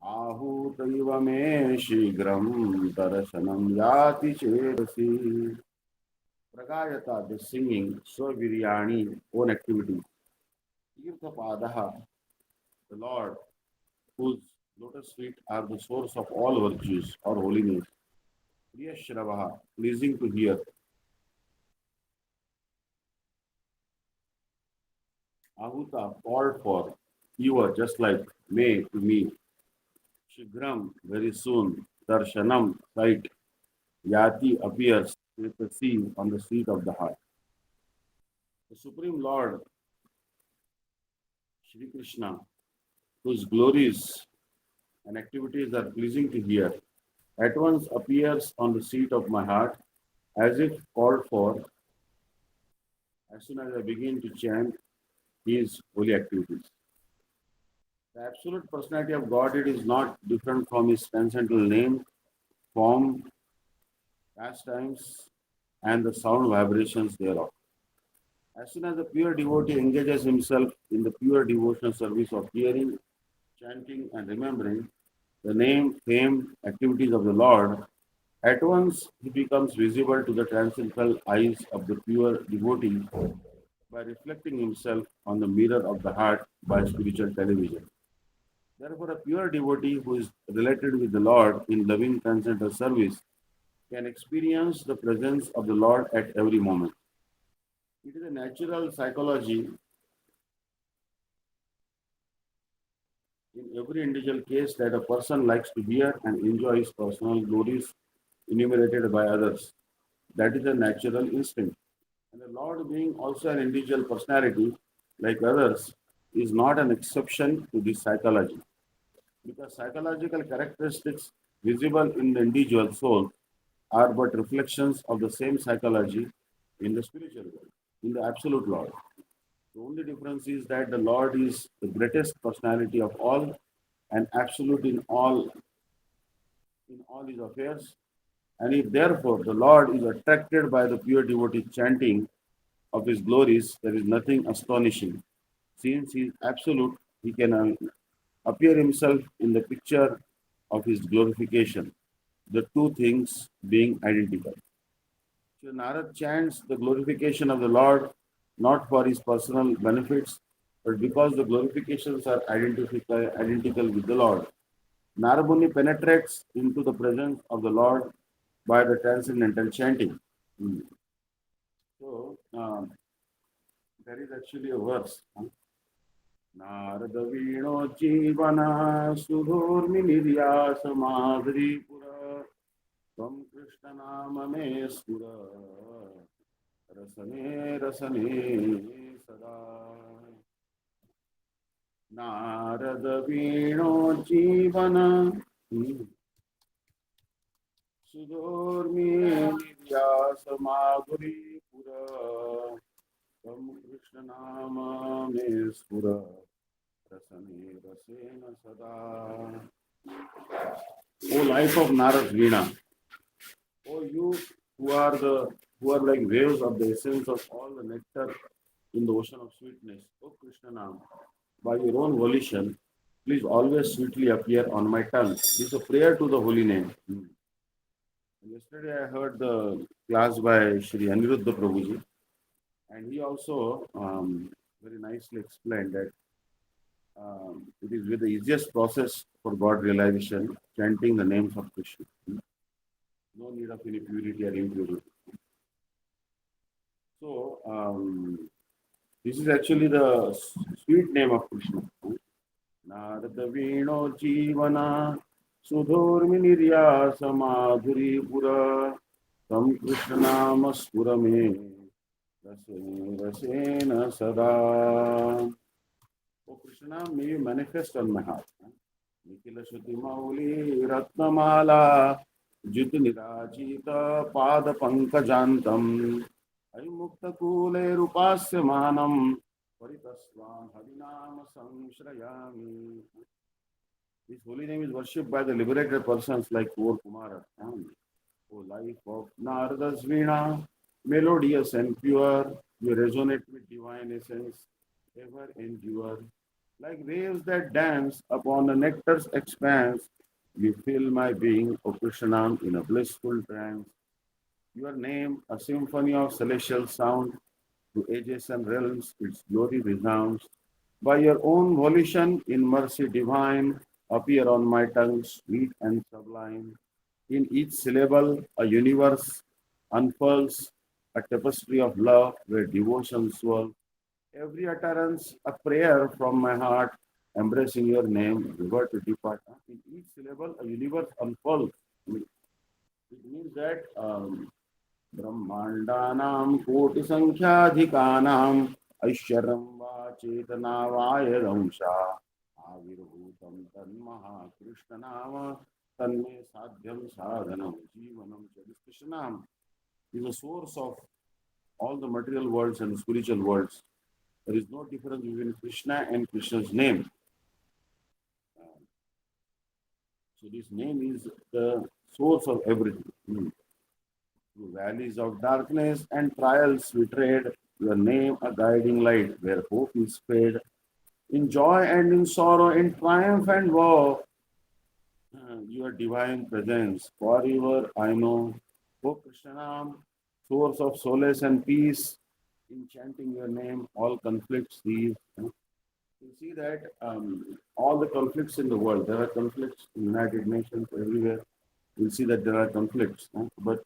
आहूतैव मे शीघ्रं दर्शनं याति चेतसि. Pragayata, the singing, Swaviryani, own activity. Tirthapadaha, the Lord, whose lotus feet are the source of all virtues or holiness. Priyashravaha, pleasing to hear. Ahuta, called for. Eva, just like may to me. Shigram, very soon. Darshanam, sight. Yati appears with the sea on the seat of the heart. The Supreme Lord, Shri Krishna, whose glories and activities are pleasing to hear, at once appears on the seat of my heart as if called for as soon as I begin to chant his holy activities. The absolute personality of God, it is not different from his transcendental name, form, pastimes, and the sound vibrations thereof. As soon as the pure devotee engages himself in the pure devotional service of hearing, chanting, and remembering the name, fame, activities of the Lord, at once he becomes visible to the transcendental eyes of the pure devotee by reflecting himself on the mirror of the heart by spiritual television. Therefore, a pure devotee who is related with the Lord in loving transcendental service can experience the presence of the Lord at every moment. It is a natural psychology in every individual case that a person likes to hear and enjoy his personal glories enumerated by others. That is a natural instinct. And the Lord, being also an individual personality like others, is not an exception to this psychology. Because psychological characteristics visible in the individual soul are but reflections of the same psychology in the spiritual world, in the absolute Lord. The only difference is that the Lord is the greatest personality of all and absolute in all his affairs. And if therefore the Lord is attracted by the pure devotee chanting of his glories, there is nothing astonishing. Since he is absolute, he can appear himself in the picture of his glorification, the two things being identical. So Narad chants the glorification of the Lord not for his personal benefits, but because the glorifications are identical with the Lord. Narabuni penetrates into the presence of the Lord by the transcendental chanting. Hmm. So there is actually a verse. Narad वीणो जीवन सुधूर्मि निर्यास माधुरीपुर त्वं कृष्ण नाम मे स्फुर रसने रसने सदा नारद वीणो जीवन सुधूर्मि निर्यास माधुरीपुर त्वं कृष्ण नाम मे स्फुर रसने रसेन सदा. O life of Narad Veena, O you who are like waves of the essence of all the nectar in the ocean of sweetness, O Krishna Nam, by your own volition, please always sweetly appear on my tongue. This is a prayer to the holy name. Yesterday I heard the class by Shri Aniruddha Prabhuji, and he also very nicely explained that it is with the easiest process for God realization, chanting the names of Krishna. No need of any purity or impurity. So, this is actually the sweet name of Krishna. Narada Vino Jivana Sudhurmi Nirya Samadhuri Pura Tam Krishna Nama Spurame Rasena Rasena Sada. O Krishna, may you manifest on my heart. Nikila Shruti Mauli Ratnamala Jit Nirajita Pada Pankajantam Aimuktakule Rupasya Manam Paritasvam Harinama Samshrayami. This holy name is worshipped by the liberated persons like poor Kumara. O life of Narada's Veena, melodious and pure, you resonate with divine essence, ever endure. Like waves that dance upon the nectar's expanse, you fill my being, O Krishnam, in a blissful trance. Your name, a symphony of celestial sound, to ages and realms its glory resounds. By your own volition, in mercy divine, appear on my tongue, sweet and sublime. In each syllable, a universe unfurls, a tapestry of love where devotion swirls. Every utterance, a prayer from my heart, embracing your name, river to depart. In each syllable, a universe unfolds. It means that ब्रह्माण्डानां कोटिसङ्ख्याधिकानाम् ऐश्वर्यं वा चेतना वाय दंशा आविर्भूतं तन्महाकृष्णनाम तन्मे साध्यं साधनं जीवनं च. This Krishna is the source of all the material worlds and the spiritual worlds. There is no difference between Krishna and Krishna's name. Uh, so this name is the source of everything. Through valleys of darkness and trials we tread, your name a guiding light where hope is fed. In joy and in sorrow, in triumph and woe, your divine presence forever I know. O Krishnam, source of solace and peace, in chanting your name, all conflicts cease. You see that all the conflicts in the world, there are conflicts in United Nations everywhere. You'll see that there are conflicts. But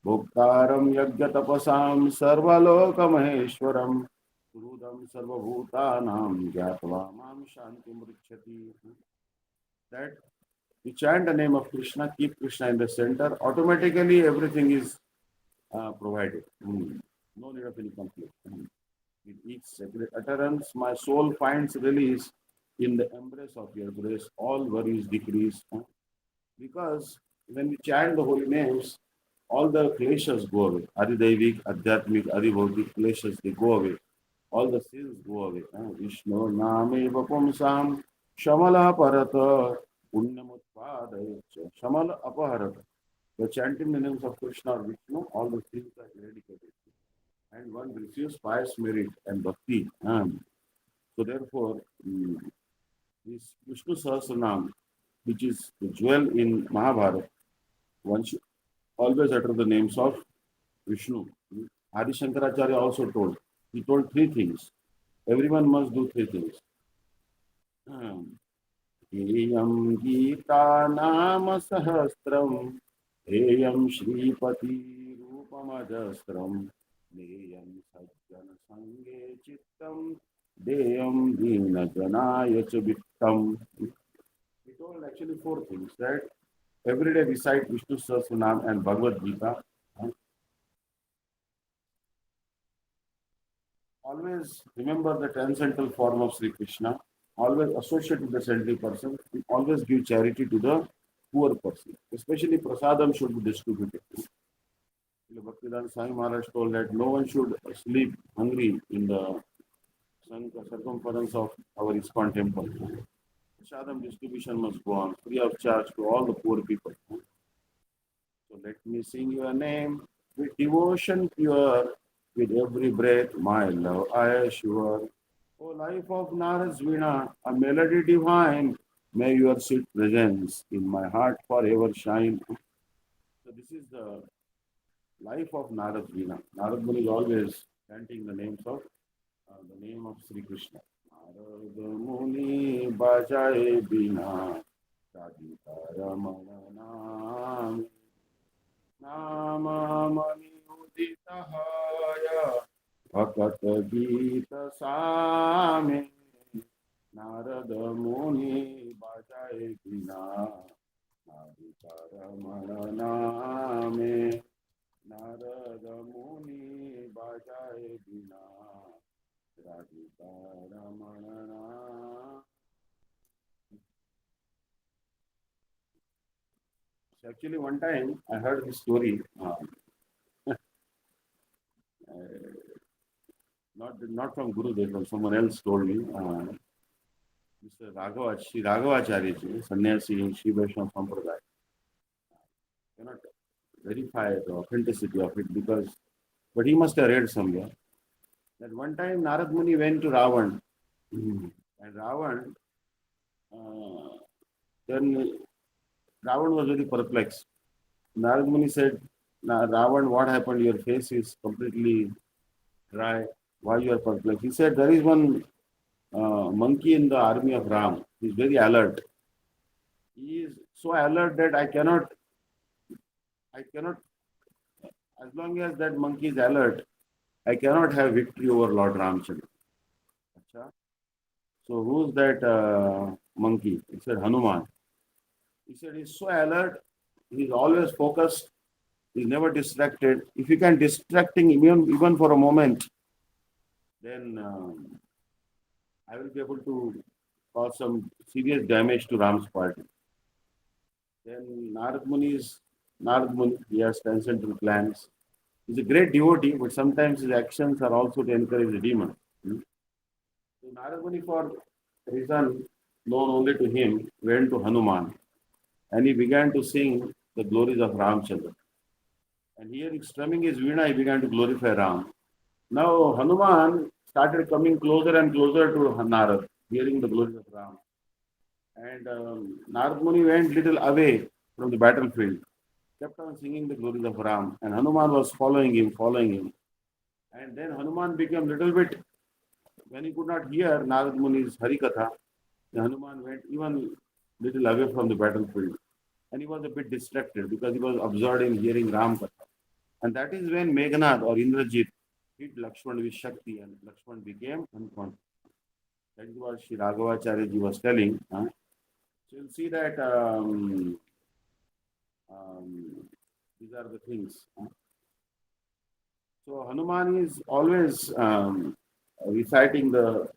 भोक्तारं यज्ञतपसां सर्वलोकमहेश्वरं सुहृदं सर्वभूतानां ज्ञात्वा मां शान्तिमृच्छति. That you chant the name of Krishna, keep Krishna in the center, automatically everything is provided. No need of any conflict. With each sacred utterance, my soul finds release in the embrace of your grace. All worries decrease. Because when we chant the holy names, all the kleshas go away. Adidaivik, Adhyatmik, Adibhautik kleshas, they go away. All the sins go away. Vishnu Name Vapumsam Shamala Parata Punyamutpadaya Shamala Apaharata. The chanting the names of Krishna or Vishnu, all the sins are eradicated. And one receives pious merit and bhakti. So therefore, this Vishnu Sahasranam, which is the jewel in Mahabharata, one should always utter the names of Vishnu. Adi Shankaracharya also told. He told three things. Everyone must do three things. हेयं Gita नाम सहस्रम हेयं श्रीपति रूपमजस्रम नेयं सज्जन संगे चित्तम देयं दीन जनाय च वित्तम. He told actually four things that every day recite Vishnu Sahasranam and Bhagavad Gita. Always remember the transcendental form of Sri Krishna. Always associate with the saintly person. Always give charity to the poor person. Especially prasadam should be distributed. Bhakti-Vidanta Swami Maharaj told that no one should sleep hungry in the circumference of our ISKCON temple. Prasadam distribution must go on free of charge to all the poor people. So let me sing your name with devotion pure. With every breath, my love I assure. O life of Narad's Veena, a melody divine, may your sweet presence in my heart forever shine. So this is the life of Narad's Veena. Narad Muni is always chanting the names of the name of Sri Krishna. Narad Muni bajaye Veena, Radhika Ramana Nam. नाममणि उदितहाय भकत गीत सामे नारद मुनि बजाय बिना नादिका रमण नामे नारद मुनि बजाय बिना राधिका रमण नाम. Actually, one time I heard this story. Not from Guru, they from someone else told me. Mr. Raghava, Sri Raghavacharya ji, sannyasi in Sri Vaishnava Sampradaya, cannot verify the authenticity of it because, but he must have read somewhere that one time Narad Muni went to Ravan And uh, then Ravan was very perplexed. Narad Muni said, Ravan, what happened? Your face is completely dry. Why you are perplexed? He said, there is one monkey in the army of Ram. He is very alert. He is so alert that I cannot, as long as that monkey is alert, I cannot have victory over Lord Ramchandra. Acha. So who's that monkey? He said Hanuman. He said he's so alert, he's always focused, he's never distracted. If you can distracting even for a moment, then I will be able to cause some serious damage to Ram's party. Then Narad Muni, he has transcendental plans. He's a great devotee, but sometimes his actions are also to encourage the demon. Hmm? So Narad Muni, for reason known only to him, went to Hanuman and he began to sing the glories of Ramchandra. And here, strumming his veena, he began to glorify Ram. Now, Hanuman started coming closer and closer to Narad, hearing the glories of Ram. And Narad Muni went little away from the battlefield, kept on singing the glories of Ram. And Hanuman was following him, following him. And then Hanuman became little bit, when he could not hear Narad Muni's Harikatha, Hanuman went even little away from the battlefield. And he was a bit distracted because he was absorbed in hearing Ram Katha. And that is when Meghnad or Indrajit hit Lakshman with Shakti and Lakshman became unconscious. That is what Sri Raghavacharya ji was telling. Huh? So you'll see that these are the things. Huh? So Hanuman is always reciting the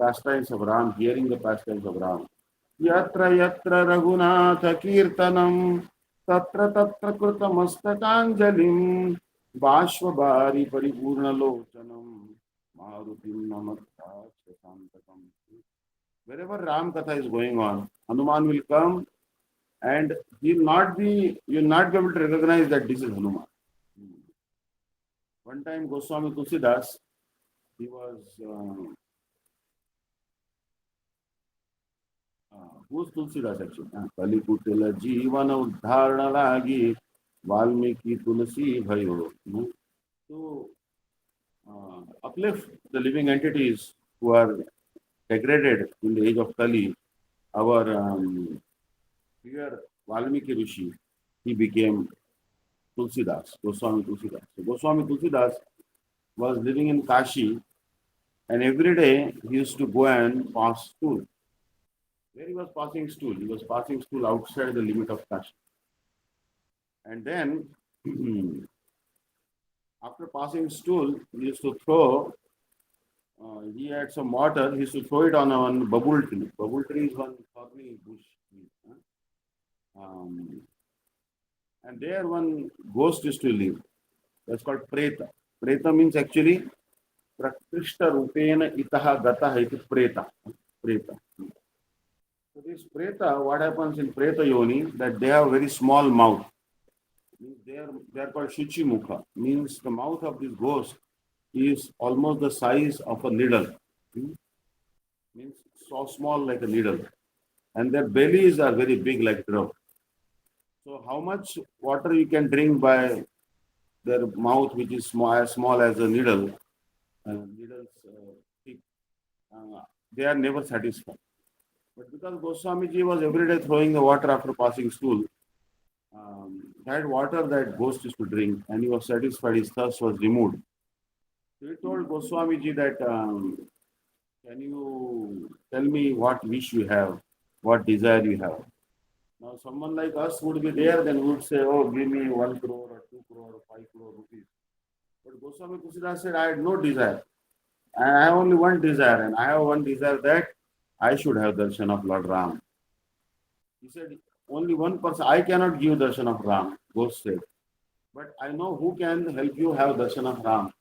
pastimes of Ram, hearing the pastimes of Ram. Yatra yatra Raghunatha Kirtanam Tatra Tatra Krutamastakанjalim Bashvabari Paripurna Lochanam Marutim Namatta Shasantakam. Wherever Ram Katha is going on, Hanuman will come and you'll not be able to recognize that this is Hanuman. One time Goswami Tulsidas, he was who's Tulsidas actually? Kalikutila Jivana Udharana Lagi Valmiki Tulsi Bhayo. To uplift the living entities who are degraded in the age of Kali, our dear Valmiki Rishi, he became Tulsidas, Goswami Tulsidas. So Goswami Tulsidas was living in Kashi and every day he used to go and pass stool. Where he was passing stool? He was passing stool outside the limit of Kashi. And then after passing stool, he used to throw, he had some water, he used to throw it on one bubble tree. Bubble tree is one thorny bush. And there one ghost used to live. That's called Preta. Preta means actually Prakrishta Rupena Itaha Gataha iti Preta. Preta. So this Preta, what happens in Preta Yoni, that they have very small mouth. They are called Shuchi Mukha. Means the mouth of this ghost is almost the size of a needle. Means so small like a needle. And their bellies are very big like drum. So how much water you can drink by their mouth, which is small as a needle, needles tip, they are never satisfied. But because Goswami ji was every day throwing the water after passing stool, that water that ghost used to drink, and he was satisfied, his thirst was removed. So he told Goswami ji that, can you tell me what wish you have, what desire you have? Now, someone like us would be there, then would say, oh, give me 1 crore or 2 crore or 5 crore rupees. But Goswami Tulsidas said, I had no desire. And I have only one desire, and I have one desire that I should have darshan of Lord Ram. He said, only one person, I cannot give darshan of Ram, Ghost said. But I know who can help you have darshan of Ram.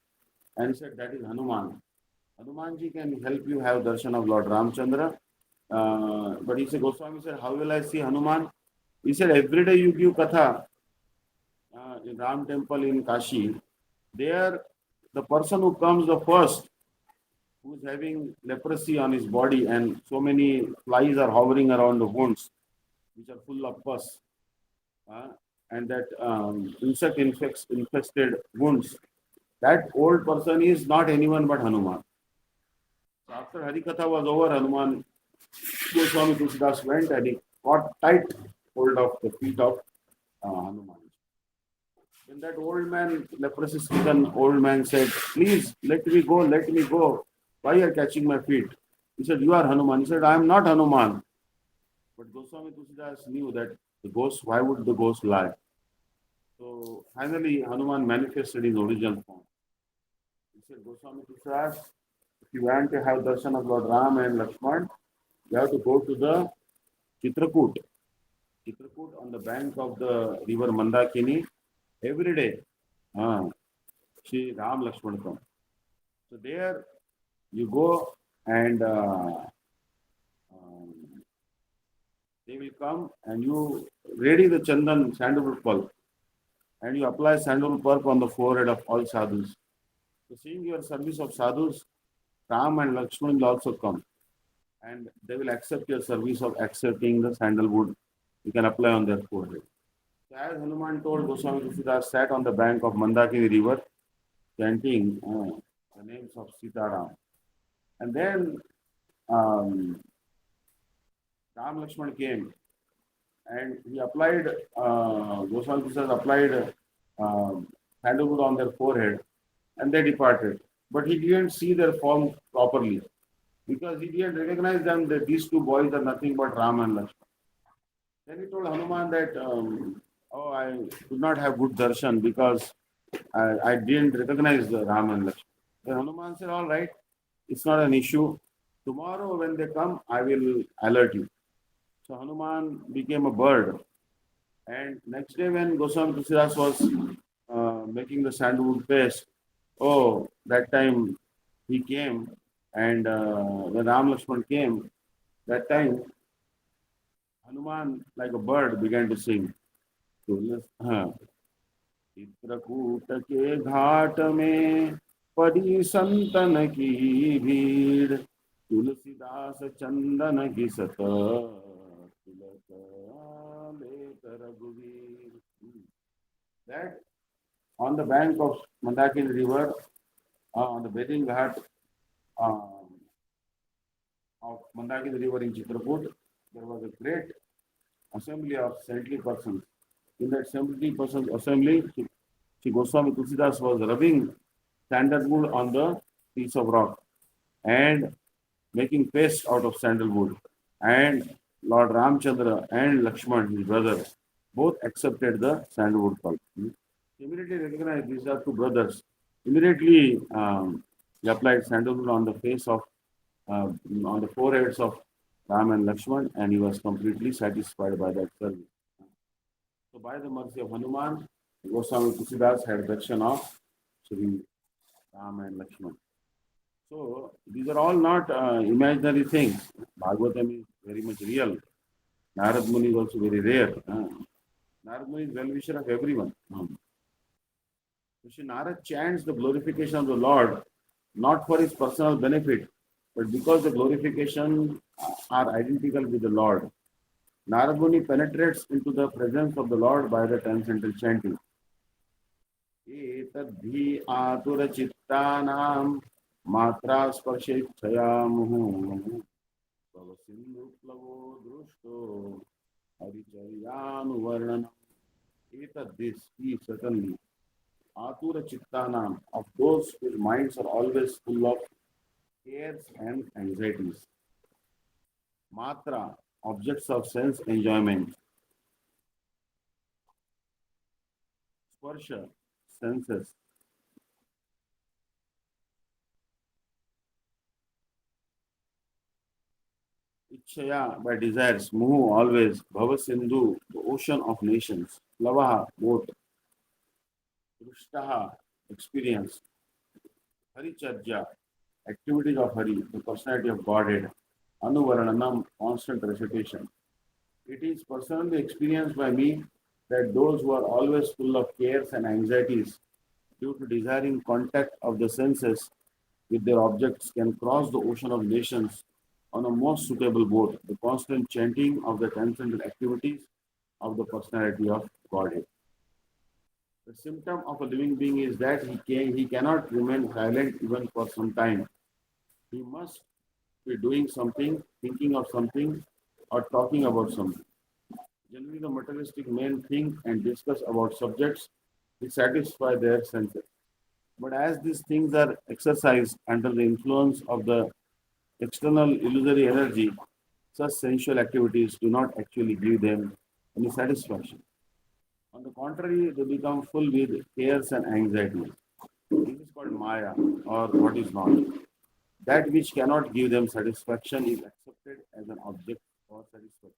And he said, that is Hanuman. Hanumanji can help you have darshan of Lord Ramchandra. But he said, Goswami said, how will I see Hanuman? He said, every day you give katha in Ram temple in Kashi. There, the person who comes the first, who's having leprosy on his body and so many flies are hovering around the wounds, which are full of pus, uh, and that infested wounds, that old person is not anyone but Hanuman. So after Harikatha was over, Hanuman, Goswami Tulsidas went and he caught tight hold of the feet of Hanuman. When that old man, leprosy stricken old man said, "Please let me go, let me go. Why are you catching my feet?" He said, "You are Hanuman." He said, "I am not Hanuman." But Goswami Tulsidas knew that the ghost, why would the ghost lie? So finally, Hanuman manifested his original form. He said, Goswami Tulsidas, if you want to have darshan of Lord Ram and Lakshman, you have to go to the Chitrakoot. Chitrakoot on the bank of the river Mandakini every day. Shri Ram Lakshman come. So there you go and um, they will come and you ready the chandan sandalwood pulp and you apply sandalwood pulp on the forehead of all sadhus. So seeing your service of sadhus, Ram and Lakshman will also come and they will accept your service of accepting the sandalwood you can apply on their forehead. So as Hanuman told, Goswami Tulsidas sat on the bank of Mandakini river chanting the names of Sitaram. And then um, Ram Lakshman came and he applied, Goswami Tulsidas applied sandalwood on their forehead and they departed. But he didn't see their form properly because he didn't recognize them that these two boys are nothing but Ram and Lakshman. Then he told Hanuman that, oh, I could not have good darshan because I didn't recognize the Ram and Lakshman. Then Hanuman said, all right, it's not an issue. Tomorrow when they come, I will alert you. So Hanuman became a bird. And next day when Goswami Tulsidas was making the sandalwood paste, oh, that time he came and when Ram Lakshman came, that time Hanuman, like a bird, began to sing. Chitrakoot के घाट में पड़ी संतन की भीड़ तुलसीदास चंदन घिसत तिलक लेत रघुवीर. That on the bank of Mandakini river, on the bathing ghat um, of Mandakini river in Chitrakoot, there was a great assembly of saintly persons. In that saintly persons assembly, Sri Goswami Tulsidas was rubbing sandalwood on the piece of rock and making paste out of sandalwood. And Lord Ramchandra and Lakshman, his brother, both accepted the sandalwood pulp. Immediately recognized these are two brothers. Immediately he applied sandalwood on the face of, on the foreheads of Ram and Lakshman, and he was completely satisfied by that service. So by the mercy of Hanuman, Goswami Tulsidas had darshan of Sri Ram and Lakshman. So these are all not imaginary things. Bhagavatam is very much real. Narad Muni is also very rare. Narad Muni is well-wisher of everyone. So Shri Narad chants the glorification of the Lord not for his personal benefit, but because the glorification are identical with the Lord. Narad Muni penetrates into the presence of the Lord by the transcendental chanting. एतद्धि आतुरचित्तानां मात्रा स्पर्शेच्छया मुहुः भव सिन्धुप्लवो दृष्टो हरिचर्यानुवर्णनम्. This is certainly atura chittanam, of those whose minds are always full of cares and anxieties. Matra, objects of sense enjoyment. Sparsha, senses. Ichaya, by desires. Muhu, always. Bhava Sindhu, the ocean of nations. Plavaha, boat. Drishtaha, experience. Haricharja, activities of Hari, the personality of Godhead. Anuvarananam, constant recitation. It is personally experienced by me that those who are always full of cares and anxieties due to desiring contact of the senses with their objects can cross the ocean of nations on a most suitable boat, the constant chanting of the transcendent activities of the personality of Godhead. The symptom of a living being is that he cannot remain silent even for some time. He must be doing something, thinking of something, or talking about something. Generally, the materialistic men think and discuss about subjects which satisfy their senses. But as these things are exercised under the influence of the external illusory energy, such sensual activities do not actually give them any satisfaction. On the contrary, they become full with cares and anxieties. This is called Maya, or what is not. That which cannot give them satisfaction is accepted as an object for satisfaction.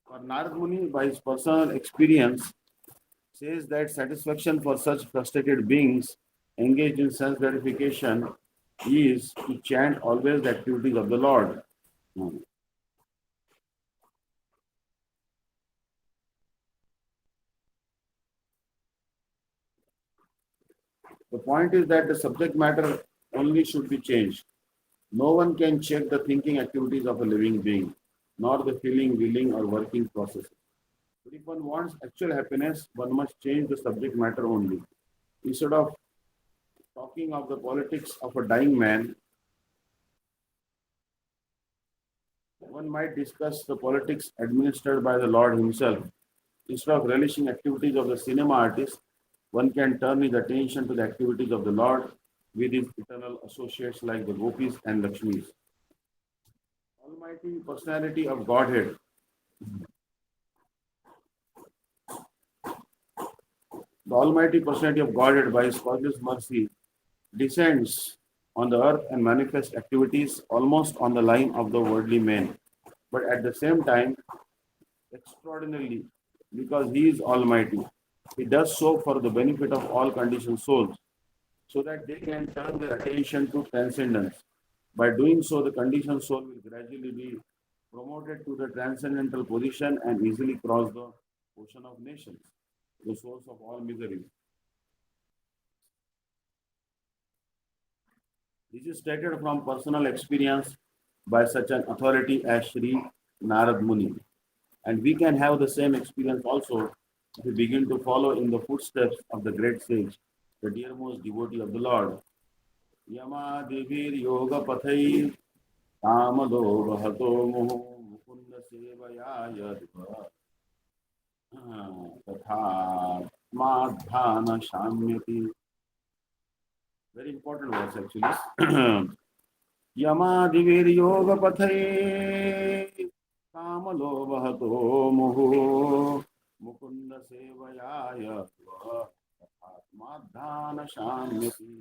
For Narad Muni, by his personal experience, says that satisfaction for such frustrated beings engaged in sense gratification is to chant always the activities of the Lord. Hmm. The point is that the subject matter only should be changed. No one can check the thinking activities of a living being, nor the feeling, willing, or working processes. But if one wants actual happiness, one must change the subject matter only. Instead of talking of the politics of a dying man, one might discuss the politics administered by the Lord Himself. Instead of relishing activities of the cinema artist, one can turn his attention to the activities of the Lord with his eternal associates like the Gopis and Lakshmis. Almighty personality of Godhead. The Almighty personality of Godhead, by His causeless mercy, descends on the earth and manifests activities almost on the line of the worldly men, but at the same time, extraordinarily, because He is Almighty. He does so for the benefit of all conditioned souls, so that they can turn their attention to transcendence. By doing so, the conditioned soul will gradually be promoted to the transcendental position and easily cross the ocean of nations, the source of all misery. This is stated from personal experience by such an authority as Sri Narad Muni. And we can have the same experience also if we begin to follow in the footsteps of the great sage, the dearmost devotee of the Lord. Yama Devir Yoga Pathai Kamadovhato Muhu Mukunda Sevaya Yadva Tatha Madhana Shamyati. Very important words actually. यमादिवीर योग पथये कामलोभहतो मुहु Mukund सेवयाय आत्माधान शाम्यति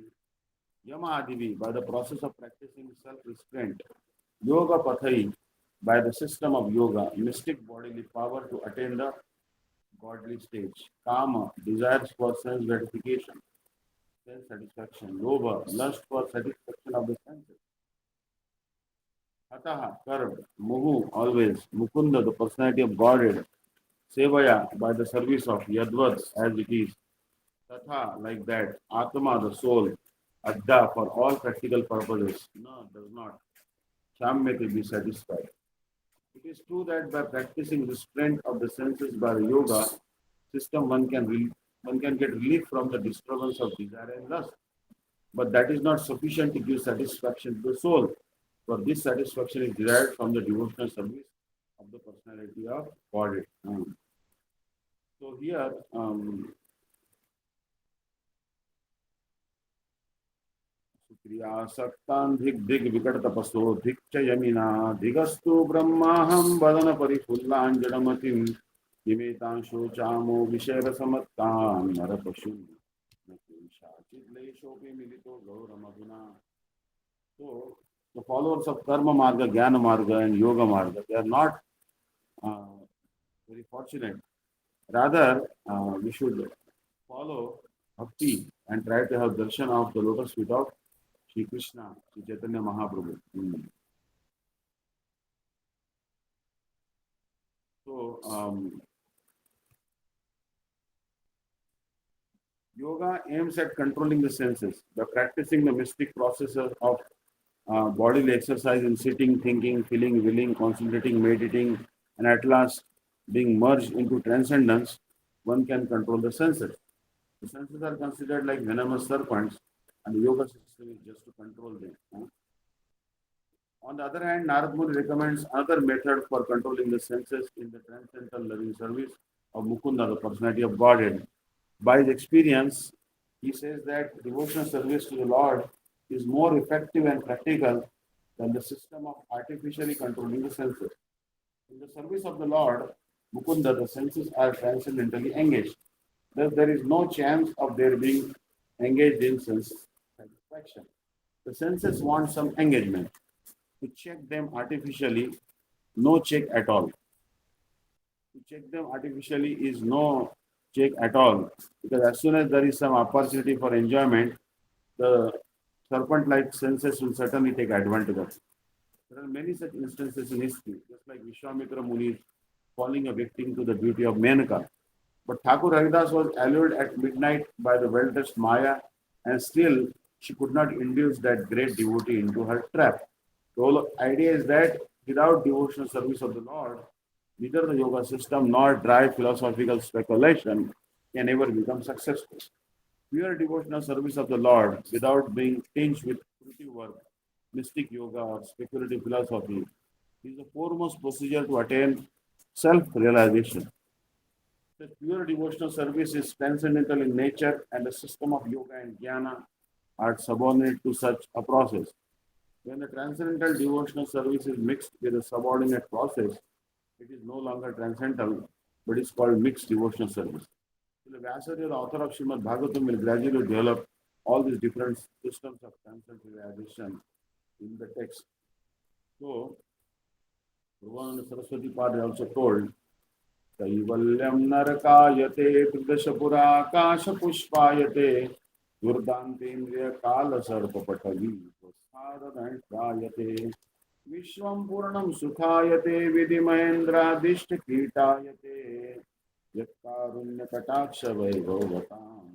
Yamadivi by the process of practicing self-restraint, Yoga Pathai by the system of yoga, mystic bodily power to attain the godly stage, Kama desires for sense gratification, sense satisfaction, Lobha lust for satisfaction of the senses. Hataha, curved, Muhu, always, Mukunda, the personality of Godhead, Sevaya, by the service of Yadvat, as it is, Tatha, like that, Atma, the soul, Adda, for all practical purposes, no, does not, Shamyati, be satisfied. It is true that by practicing restraint of the senses by the yoga system, one can get relief from the disturbance of desire and lust. But that is not sufficient to give satisfaction to the soul. For this satisfaction is derived from the devotional service of the personality of Godhead. So here, क्रियासक्तान् धिग् दिग् विकट तपसो धिक् च यमिना धिगस्तु ब्रह्माहं वदन परिफुल्लाञ्जनमतिं निमेतांशो चामो विषयरसमत्तां नरपशु न किंशाचिद्लेशोऽपि मिलितो गौरमधुना. So the followers of Karma Marga, Jnana Marga and Yoga Marga, they are not uh, very fortunate. Rather, we should follow Bhakti and try to have darshan of the lotus feet of Sri Krishna, Sri Chaitanya Mahaprabhu. So, Yoga aims at controlling the senses by practicing the mystic processes of bodily exercise in sitting, thinking, feeling, willing, concentrating, meditating, and at last being merged into transcendence. One can control the senses. The senses are considered like venomous serpents, and the yoga system is just to control them. On the other hand, Narad Muni recommends another method for controlling the senses in the transcendental loving service of Mukunda, the personality of Godhead. By his experience, he says that devotional service to the Lord is more effective and practical than the system of artificially controlling the senses. In the service of the Lord, Mukunda, the senses are transcendentally engaged. Thus, there is no chance of their being engaged in sense satisfaction. The senses want some engagement. To check them artificially, no check at all. To check them artificially is no check at all, because as soon as there is some opportunity for enjoyment, the serpent-like senses will certainly take advantage of it. There are many such instances in history, just like Vishwamitra Muni falling a victim to the beauty of Menaka. But Thakur Haridas was allured at midnight by the well-dressed Maya, and still she could not induce that great devotee into her trap. The whole idea is that without devotional service of the Lord, neither the yoga system nor dry philosophical speculation can ever become successful. Pure devotional service of the Lord without being tinged with fruitive work, mystic yoga, or speculative philosophy is the foremost procedure to attain self realization. The pure devotional service is transcendental in nature, and the system of yoga and jnana are subordinate to such a process. When the transcendental devotional service is mixed with a subordinate process, it is no longer transcendental, but is called mixed devotional service. So the Vyasadeva, the author of Srimad Bhagavatam, will gradually develop all these different systems of transcendental realization in the text. So, Bhagavan Saraswati Padre also told, कैवल्यं नरकायते त्रिदशपुराकाशपुष्पायते दुर्दान्तेन्द्रियकालसर्पपटवी प्रसादनष्ट्रायते विश्वं पूर्णं सुखायते विधिमहेन्द्रादिष्टकीटायते यत्कारुण्यकटाक्षवैभवतां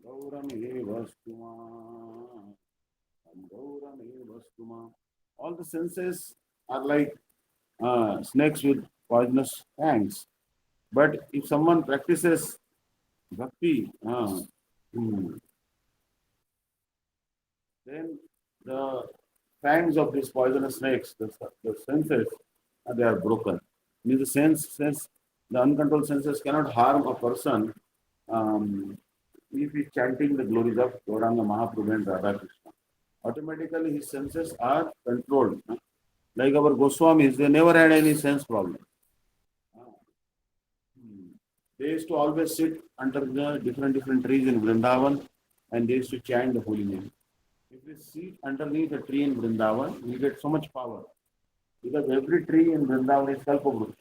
गौरमेव स्तुमा. All the senses are like snakes with poisonous fangs. But if someone practices bhakti, then the fangs of these poisonous snakes, the senses, they are broken. Means the sense, the uncontrolled senses cannot harm a person if he is chanting the glories of Gauranga Mahaprabhu and Radha Krishna. Automatically his senses are controlled. Like our Goswamis, they never had any sense problem. They used to always sit under the different trees in Vrindavan, and they used to chant the holy name. If we sit underneath a tree in Vrindavan, we get so much power, because every tree in Vrindavan is Kalpavruksha.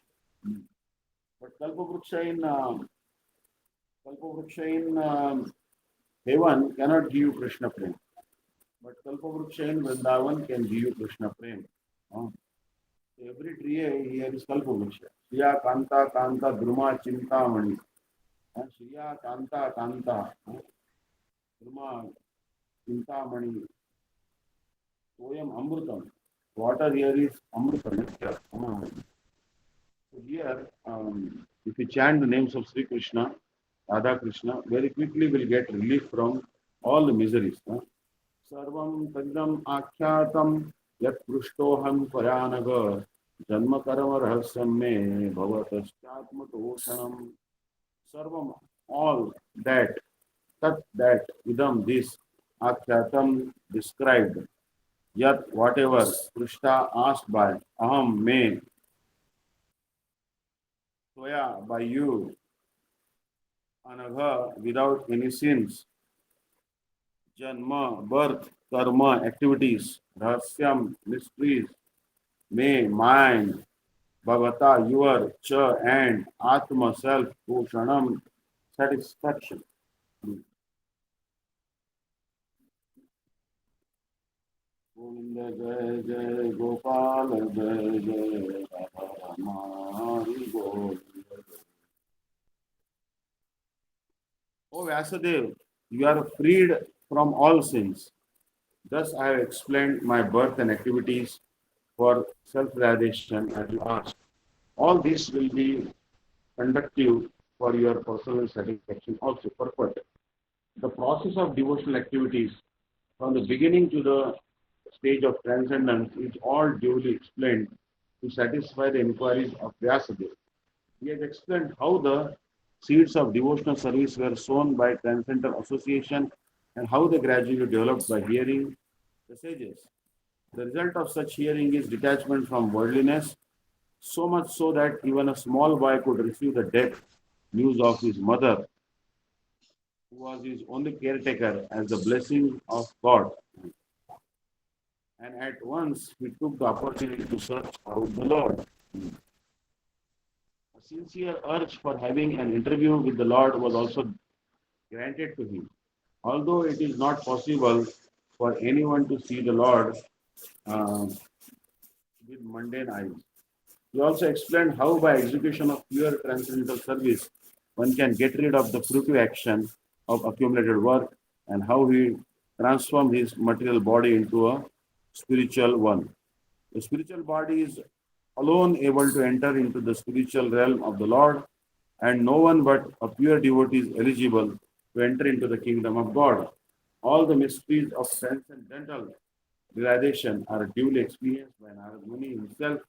But Kalpavruksha in heaven cannot give you Krishna Prem. But Kalpavruksha in Vrindavan can give you Krishna Prem. Every tree here is Kalpavruksha. Shriya Kanta Kanta Druma Chintamani. Shriya Kanta Kanta Druma Chintamani. Poem Amrutam. Water here is Amrutam. So here, if you chant the names of Sri Krishna, Radha Krishna, very quickly will get relief from all the miseries. Sarvam Tadam Akhyatam Yat Prushtoham Paranaga Janma Karma Rahasyam Me Bhavatashyatmatoshanam. Sarvam, all that, that, idam, this, Akhyatam, described, yat, whatever, Prishta, asked by, aham, me, Toya, by you, Anagha, without any sins, Janma, birth, Karma, activities, Rahasyam, mysteries, me, mind, Bhavata, your, cha, and Atma, self, Bhushanam, satisfaction. Govind जय जय गोपाल जय जय Radha Ramai Govind. Oh Vyasadeva, You are freed from all sins. Thus I have explained my birth and activities for self-realization as you asked. All this will be conductive for your personal satisfaction also, purpose. The process of devotional activities from the beginning to the stage of transcendence is all duly explained to satisfy the inquiries of Vyasadeva. He has explained how the seeds of devotional service were sown by transcendental association and how they gradually developed by hearing the sages. The result of such hearing is detachment from worldliness, so much so that even a small boy could receive the death news of his mother, who was his only caretaker, as the blessing of God. And at once he took the opportunity to search out the Lord. A sincere urge for having an interview with the Lord was also granted to him. Although it is not possible for anyone to see the Lord uh, with mundane eyes. He also explained how by execution of pure transcendental service one can get rid of the fruitive action of accumulated work and how he transformed his material body into a spiritual one. The spiritual body is alone able to enter into the spiritual realm of the Lord, and no one but a pure devotee is eligible to enter into the kingdom of God. All the mysteries of transcendental realization are duly experienced by Narad Muni himself,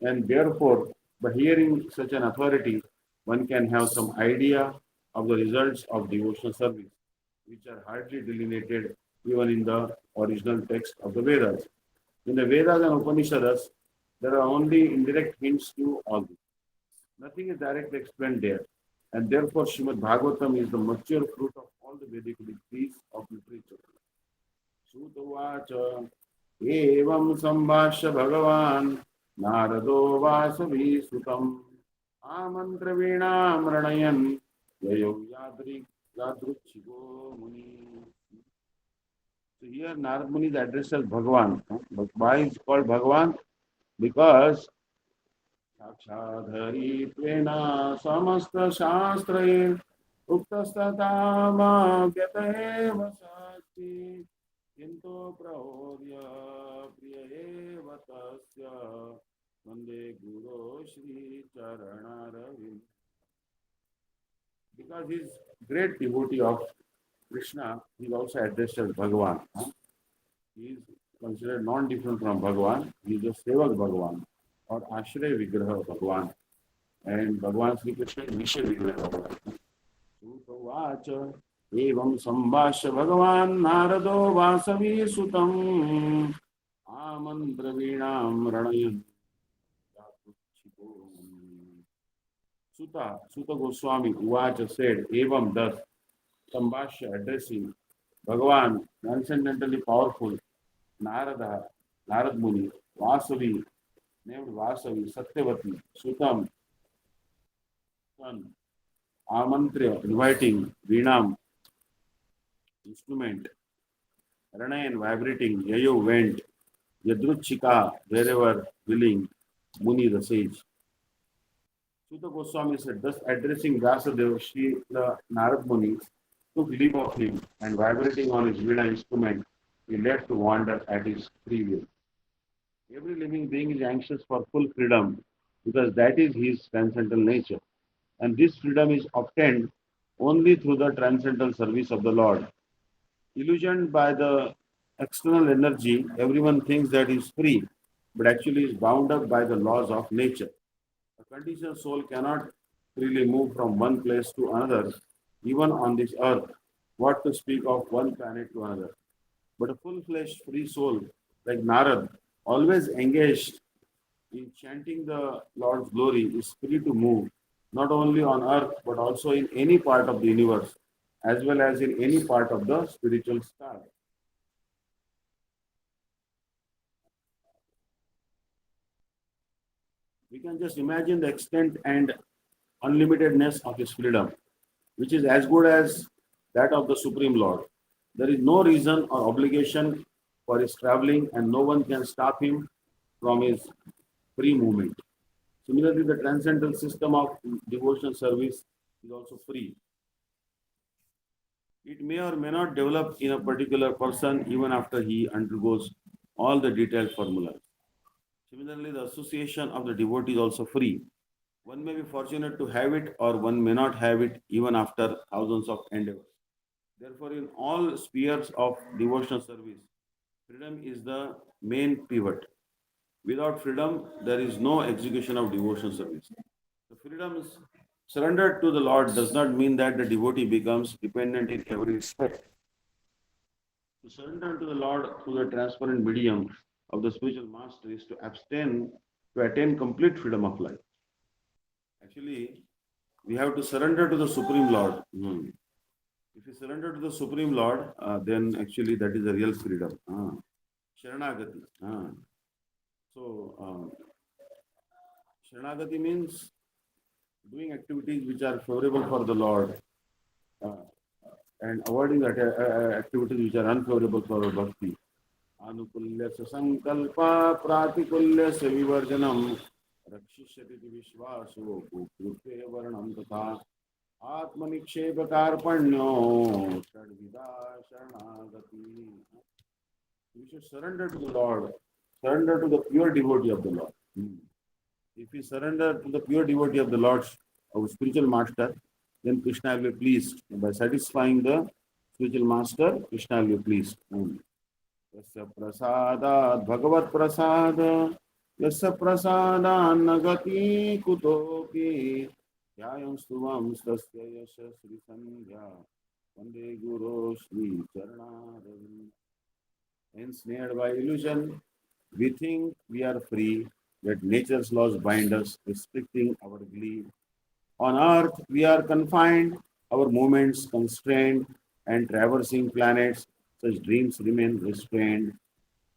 and therefore, by hearing such an authority, one can have some idea of the results of devotional service, which are hardly delineated even in the original text of the Vedas. In the Vedas and Upanishads, there are only indirect hints to all this. Nothing is directly explained there. And therefore, Srimad Bhagavatam is the mature fruit of all the Vedic degrees of literature. Sutavacha evam sambhashya bhagavan narado vasavi sutam amantra veenam ranayan yayo yadruchigo muni. So here Narad Muni is addressed as Bhagavan. But why is it called Bhagavan? Because साक्षाधरित्वेन समस्तशास्त्रैः उक्तस्तथामाज्ञत एव साक्षी किन्तु प्रहोर्य प्रिय एव तस्य वन्दे गुरो श्रीचरणारविन्द. Because he is great devotee of Krishna, he is also addressed as Bhagavan. He is considered non-different from Bhagavan. He is a Sevak Bhagavan or Ashray Vigraha Bhagavan. And Bhagavan Sri Krishna is Vishya Vigraha Bhagavan. Sutavacha evam sambhashya Bhagavan narado vasavi sutam amantra veenam ranayan. Suta Goswami Uvacha said, evam thus, sambhashya addressing Bhagavan, transcendentally powerful, Narad Muni, Vasavi, named Vasavi, Satyavati, Sutam, son, Amantra, inviting, Veenam, instrument, Ranayan, vibrating, Yayo, went, Yadruchika, wherever willing, Muni, the sage. Sutta Goswami said, thus addressing Vyasadeva, the Narad Muni took leave of him and vibrating on his Veena instrument, he left to wander at his free will. Every living being is anxious for full freedom because that is his transcendental nature. And this freedom is obtained only through the transcendental service of the Lord. Illusioned by the external energy, everyone thinks that he is free, but actually is bound up by the laws of nature. A conditioned soul cannot freely move from one place to another, even on this earth, what to speak of one planet to another. But a full-fledged free soul like Narad, always engaged in chanting the Lord's glory, is free to move not only on earth but also in any part of the universe as well as in any part of the spiritual sky. We can just imagine the extent and unlimitedness of his freedom, which is as good as that of the Supreme Lord. There is no reason or obligation for his traveling, and no one can stop him from his free movement. Similarly, the transcendental system of devotional service is also free. It may or may not develop in a particular person even after he undergoes all the detailed formulas. Similarly, the association of the devotee is also free. One may be fortunate to have it or one may not have it even after thousands of endeavors. Therefore, in all spheres of devotional service, freedom is the main pivot. Without freedom, there is no execution of devotional service. The freedom is surrendered to the Lord does not mean that the devotee becomes dependent in every respect. To surrender to the Lord through the transparent medium of the spiritual master is to abstain, to attain complete freedom of life. Actually, we have to surrender to the Supreme Lord. If you surrender to the Supreme Lord, then actually that is the real freedom. Sharanagati. So, Sharanagati means doing activities which are favorable for the Lord uh, and avoiding activities which are unfavorable for our bhakti. Anukulyasya sankalpa pratikulya vivarjanam rakshishati vishvaso kukrupe varnam tatha atmanikshepakarpanyo shadvida sharanagati. We should surrender to the Lord, surrender to the pure devotee of the Lord. If we surrender to the pure devotee of the Lord, our spiritual master, then Krishna will be pleased. By satisfying the spiritual master, Krishna will be pleased. Yasya prasadat bhagavat prasad yasya prasadan nagati kutoki yayam stuvam stasya yasya sri sandhya vande guru shri charana. Ensnared by illusion, we think we are free, yet nature's laws bind us, restricting our glee. On earth, we are confined, our movements constrained, and traversing planets, such dreams remain restrained.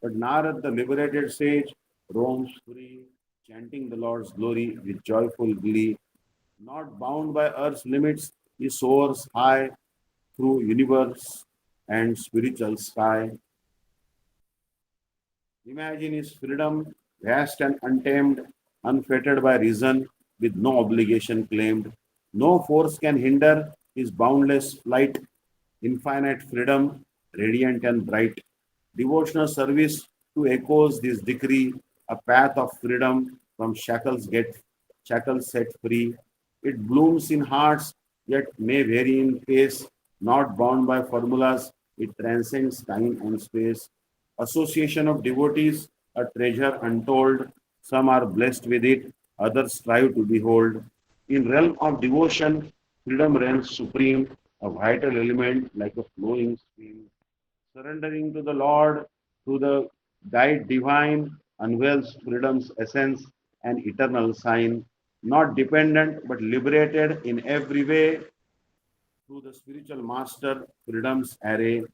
But Narad, the liberated sage, roams free, chanting the Lord's glory with joyful glee. Not bound by earth's limits, he soars high through universe and spiritual sky. Imagine his freedom, vast and untamed, unfettered by reason, with no obligation claimed. No force can hinder his boundless flight, infinite freedom, radiant and bright. Devotional service to echoes this decree, a path of freedom from shackles set free. It blooms in hearts, yet may vary in pace, not bound by formulas. It transcends time and space. Association of devotees, a treasure untold. Some are blessed with it, others strive to behold. In realm of devotion, freedom reigns supreme, a vital element like a flowing stream. Surrendering to the Lord through the guide divine unveils freedom's essence and eternal sign, not dependent but liberated in every way through the spiritual master, freedom's array.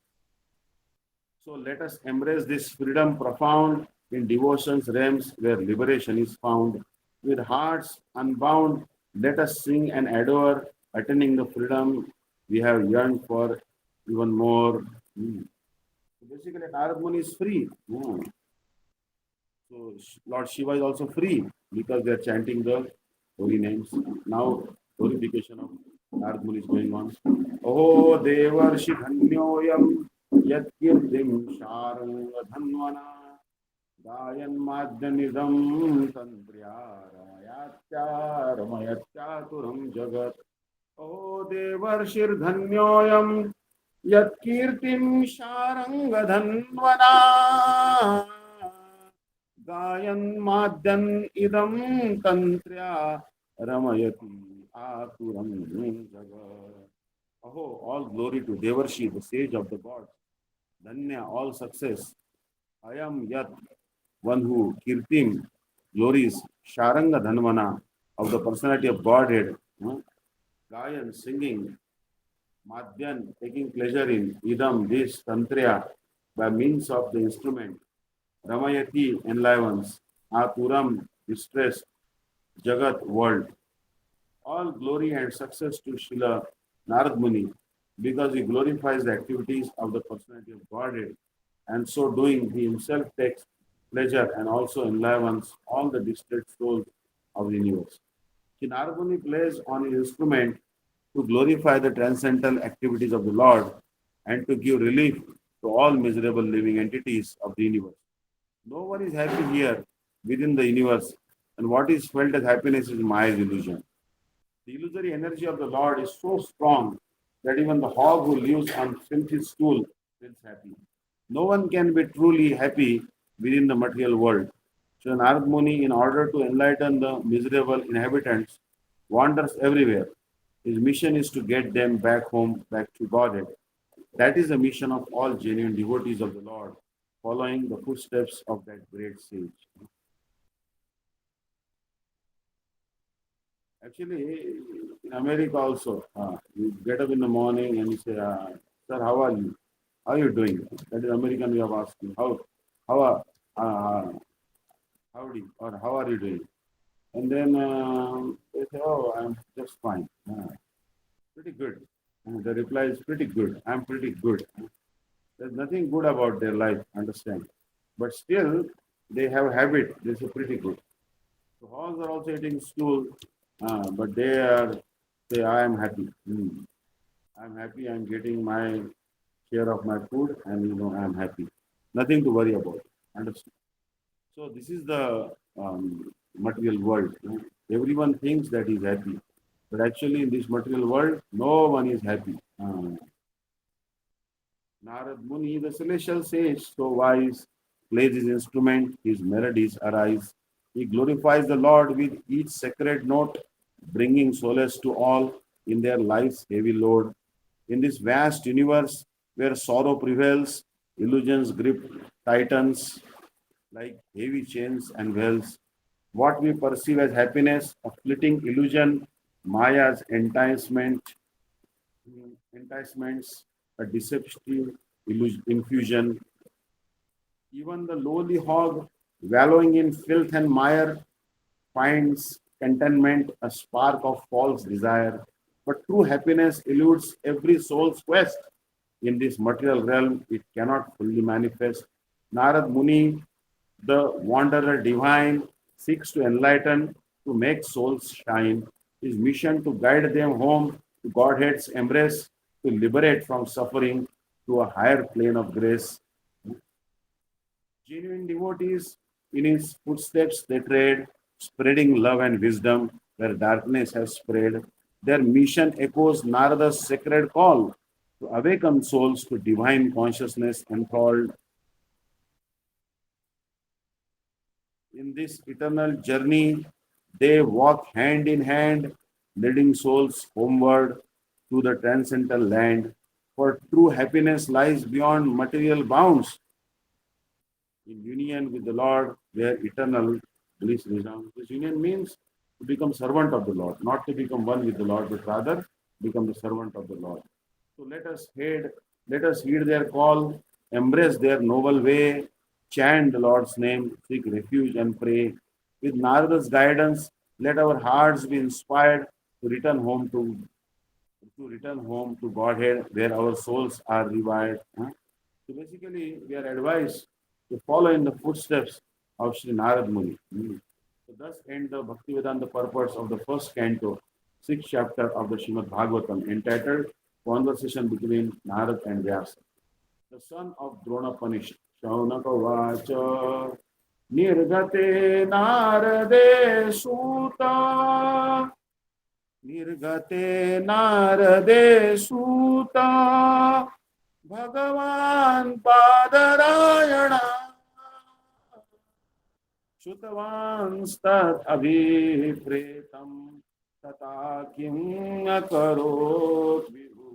So let us embrace this freedom profound in devotion's realms where liberation is found. With hearts unbound, let us sing and adore, attaining the freedom we have yearned for even more. So basically, Narad is free. So Lord Shiva is also free because they are chanting the holy names. Now, glorification of Narad is going on. Oh, Devarshi Dhanyoyam Yat Kirtim Sharanga Dhanvana Gayan Madyanidam Tantriyarayatya Ramayatya Turam Jagat. Oh, Devarshir Dhanyoyam Yat Kirtim Sharanga Dhanvana Gayan Madyan Idam Tantrya Ramayati Aturam Jagat. Oh, all glory to Devarshi, the sage of the gods. Dhanya, all success. I am Yat, one who Kirtim, glories, Sharanga Dhanvana, of the personality of Godhead. Gayan, singing, Madhyan, taking pleasure in, Idam, this, Tantriya, by means of the instrument. Ramayati, enlivens, Aturam, distress, Jagat, world. All glory and success to Srila Narad Muni because he glorifies the activities of the personality of Godhead, and so doing he himself takes pleasure and also enlivens all the distressed souls of the universe. Sri Narad Muni plays on his instrument to glorify the transcendental activities of the Lord and to give relief to all miserable living entities of the universe. No one is happy here within the universe, and what is felt as happiness is Maya's illusion. The illusory energy of the Lord is so strong that even the hog who lives on filthy stool feels happy. No one can be truly happy within the material world. So Narad Muni, in order to enlighten the miserable inhabitants, wanders everywhere. His mission is to get them back home, back to Godhead. That is the mission of all genuine devotees of the Lord, following the footsteps of that great sage. Actually, in America also, you get up in the morning and you say, "Sir, how are you? How are you doing?" That is American way of asking, how are, howdy, or how are you doing? And then they say, "Oh, I'm just fine. Pretty good." And the reply is pretty good. I'm pretty good. There's nothing good about their life, understand? But still, they have a habit. They say pretty good. So hogs are also eating stool, but they are say, "I am happy. I'm happy. I'm getting my share of my food, and I'm happy. Nothing to worry about." Understand? So this is the material world. Everyone thinks that he's happy, but actually in this material world, no one is happy. Narad Muni, the celestial sage, so wise, plays his instrument, his melodies arise. He glorifies the Lord with each sacred note, bringing solace to all in their life's heavy load. In this vast universe where sorrow prevails, illusions grip titans like heavy chains and wells. What we perceive as happiness, a fleeting illusion, Maya's enticements, a deceptive infusion. Even the lowly hog, wallowing in filth and mire, finds contentment, a spark of false desire. But true happiness eludes every soul's quest. In this material realm, it cannot fully manifest. Narad Muni, the wanderer divine, seeks to enlighten, to make souls shine. His mission to guide them home to Godhead's embrace, to liberate from suffering to a higher plane of grace. Genuine devotees, in his footsteps they tread, spreading love and wisdom where darkness has spread. Their mission echoes Narada's sacred call to awaken souls to divine consciousness enthralled. In this eternal journey, they walk hand in hand, leading souls homeward to the transcendental land. For true happiness lies beyond material bounds, in union with the Lord, where eternal bliss resounds. This union means to become servant of the Lord, not to become one with the Lord, but rather become the servant of the Lord. So let us heed their call, embrace their noble way, chant the Lord's name, seek refuge and pray. With Narada's guidance, let our hearts be inspired to return home to Godhead, where our souls are revived. So basically, we are advised to follow in the footsteps of Sri Narad Muni. So thus end the Bhakti-Vedanta purpose of the first canto, sixth chapter of the Srimad Bhagavatam, entitled Conversation between Narad and Vyasa. The son of Drona Panish, Shaunaka Vacha, Nirgate Narade Suta, Nirgate Narade Suta, Bhagavan Padarayana Shutavanstat Abhipretam Tata Kim Akarot Vibhu.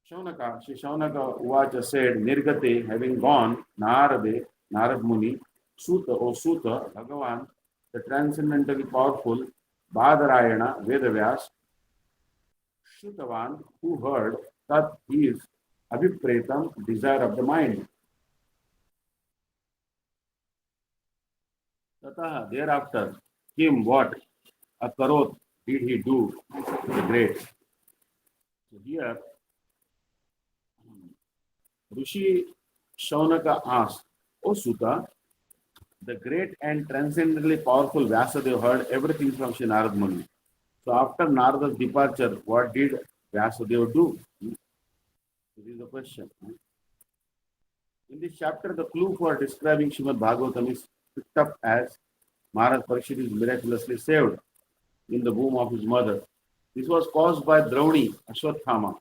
Shaunaka, Sri Shaunaka Uvacha said, Nirgate, having gone, Narad Muni, Suta, O Suta, Bhagavan, the transcendentally powerful, Badarayana, Vedavyas, Shutavan, who heard that he is Abhipretam, desire of the mind. Tataha, thereafter, him what? A karot did he do the great. So here, Rishi Shaunaka asked, O Suta, the great and transcendently powerful Vyasadeva heard everything from Sri Narad Muni. So after Narada's departure, what did Vyasadeva do? This is the question. In this chapter, the clue for describing Srimad Bhagavatam is picked up as Maharaj Parikshit is miraculously saved in the womb of his mother. This was caused by Drauni, Ashwathama,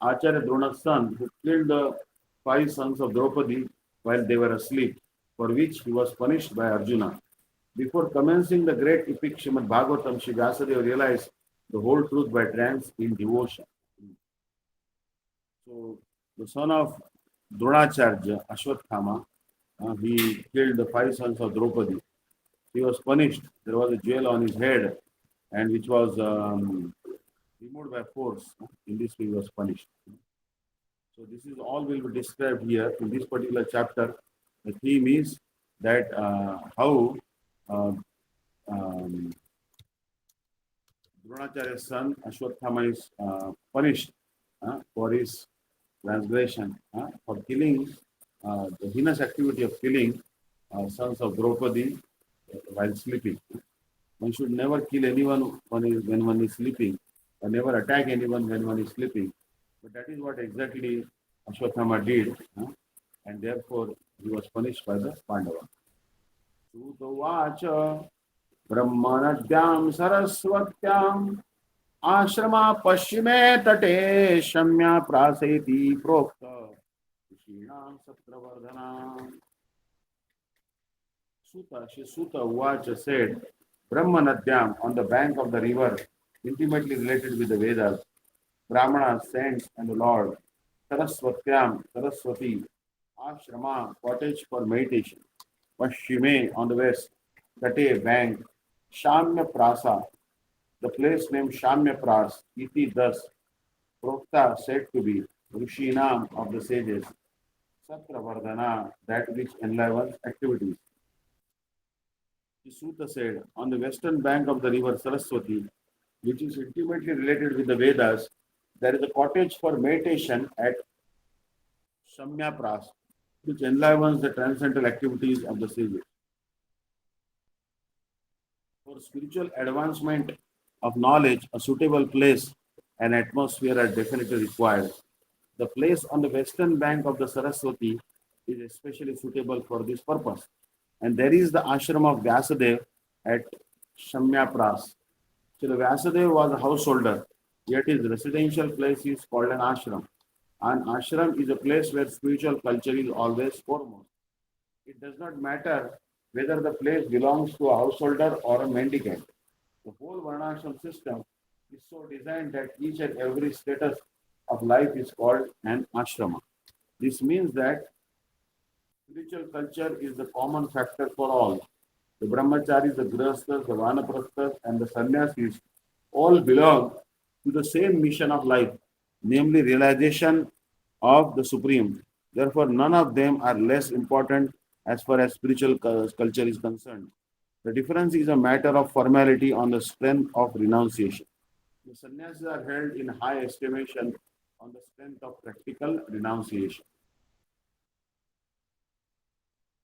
Acharya Drona's son, who killed the five sons of Draupadi while they were asleep, for which he was punished by Arjuna. Before commencing the great epic Srimad Bhagavatam, Sri Vyasadeva realized the whole truth by trance in devotion. So, the son of Dronacharya, Ashwathama, he killed the five sons of Draupadi. He was punished. There was a jewel on his head, and which was removed by force. In this way, he was punished. So this is all will be described here in this particular chapter. The theme is that how uh, um, Dronacharya's son Ashwathama is punished for his transgression, for killing the heinous activity of killing sons of Draupadi while sleeping. One should never kill anyone when one is sleeping, or never attack anyone when one is sleeping. But that is what exactly Ashwathama did, and therefore he was punished by the Pandava. Sutavacha Brahmanadhyam Saraswatyam Ashrama Pashchime Tate Shamya Praseti Prokta Krishinam Satravardhana. Suta Uvacha said, Brahmanadyam on the bank of the river, intimately related with the Vedas, Brahmana, saints, and the Lord, Saraswatyam, Saraswati, Ashrama, cottage for meditation, Pashchime on the west, Tate bank, Shamya Prasa, the place named Shamya Pras, iti thus, Prokta said to be, Rishinam of the sages, Satravardhana, that which enlivens activities. Suta said, on the western bank of the river Saraswati, which is intimately related with the Vedas, there is a cottage for meditation at Shamya Pras, which enlivens the transcendental activities of the sages. For spiritual advancement of knowledge, a suitable place and atmosphere are definitely required. The place on the western bank of the Saraswati is especially suitable for this purpose. And there is the ashram of Vyasadeva at Shamyapras. So the Vyasadeva was a householder, yet his residential place is called an ashram. An ashram is a place where spiritual culture is always foremost. It does not matter whether the place belongs to a householder or a mendicant. The whole Varnashram system is so designed that each and every status of life is called an ashrama. This means that spiritual culture is the common factor for all. The brahmacharis, the grihasthas, the vanaprasthas, and the sannyasis all belong to the same mission of life, namely realization of the Supreme. Therefore, none of them are less important as far as spiritual culture is concerned. The difference is a matter of formality on the strength of renunciation. The sannyasis are held in high estimation on the strength of practical renunciation.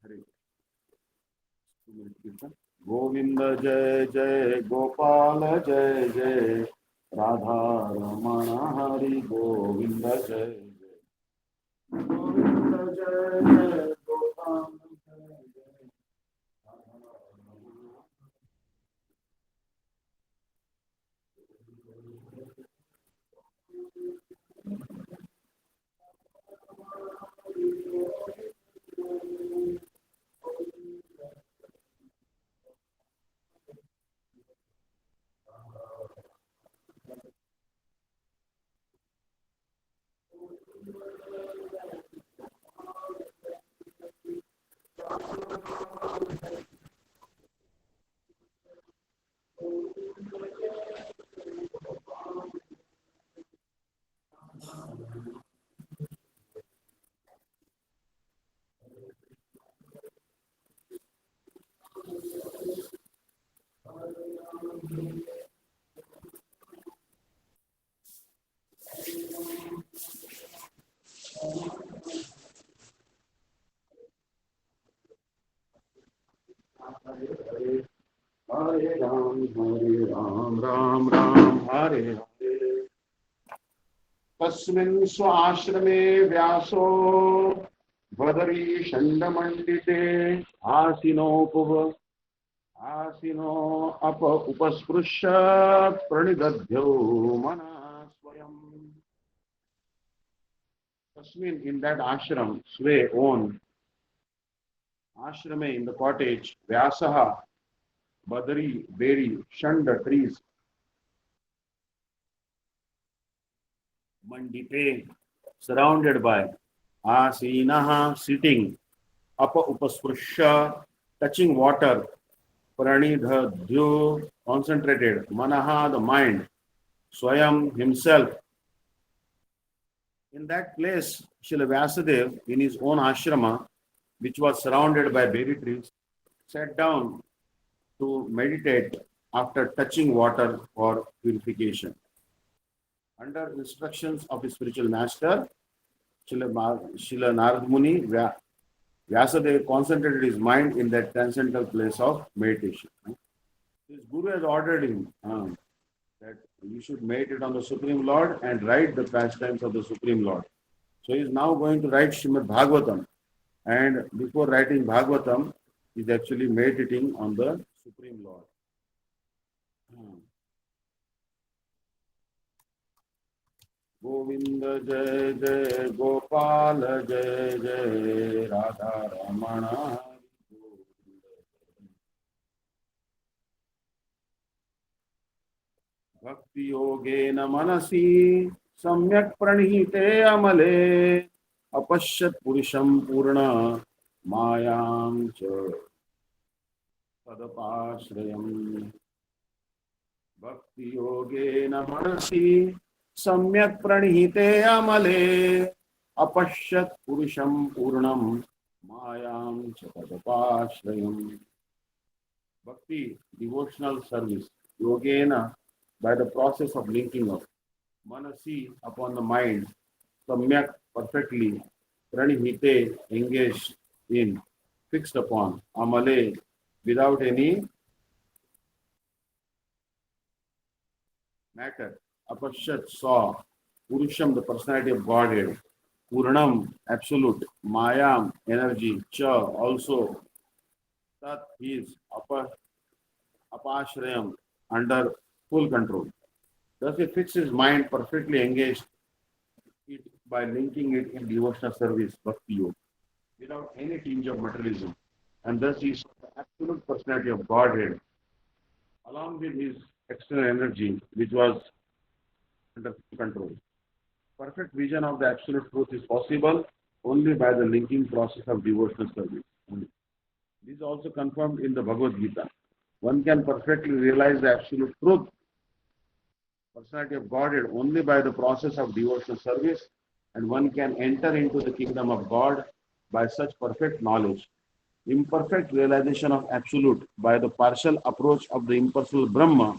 Hare Govind जय जय गोपाल जय जय राधा रमण हरि गोविंद जय जय गोविंद जय जय गोपाल जय जय Hare Ram, Ram Ram, Hare Hare. तस्मिन् स्वाश्रमे व्यासो भदरी षण्डमण्डिते आसीनो उपस्पृश्य प्रणिदध्यो मना स्वयम्. Tasmin, in that ashram, sway, own, ashrame, in the cottage, Vyasaha, Badari, berry, Shanda, trees, Mandite, surrounded by Asinaha, sitting, Apa Upasprushya, touching water, Pranidhadhyo, concentrated, Manaha, the mind, Swayam, himself. In that place, Srila Vyasadeva, in his own ashrama, which was surrounded by berry trees, sat down to meditate after touching water for purification. Under instructions of his spiritual master, Srila Narad Muni, Vyasadeva concentrated his mind in that transcendental place of meditation. His Guru has ordered him that you should meditate on the Supreme Lord and write the pastimes of the Supreme Lord. So he is now going to write Srimad Bhagavatam. And before writing Bhagavatam, he is actually meditating on the Supreme Lord. Govinda Jai Jai Gopal Jai Jai Radha Ramana. Bhakti Yogena Manasi Samyak Pranihite Amale Apashyat Purusham Purna Mayam Cha Tadapashrayam. Bhakti Yogena Manasi Samyak Pranihite Amale Apashyat Purusham Purnam Mayam Cha Tadapashrayam. Bhakti, devotional service. Yogena, by the process of linking up. Manasi, upon the mind. Samyak, perfectly. Pranihite, engaged in, fixed upon. Amale, without any matter. Apashyat, saw. Purusham, the personality of Godhead. Purnam, absolute. Mayam, energy. Cha, also. Tat, is. Apashrayam, under full control. Thus he fixed his mind perfectly engaged it by linking it in devotional service, Bhakti Yoga, without any tinge of materialism. And thus he saw the absolute personality of Godhead, along with his external energy, which was under full control. Perfect vision of the absolute truth is possible only by the linking process of devotional service. This is also confirmed in the Bhagavad Gita. One can perfectly realize the absolute truth, personality of Godhead, only by the process of devotional service, and one can enter into the kingdom of God by such perfect knowledge. Imperfect realization of absolute by the partial approach of the impersonal Brahma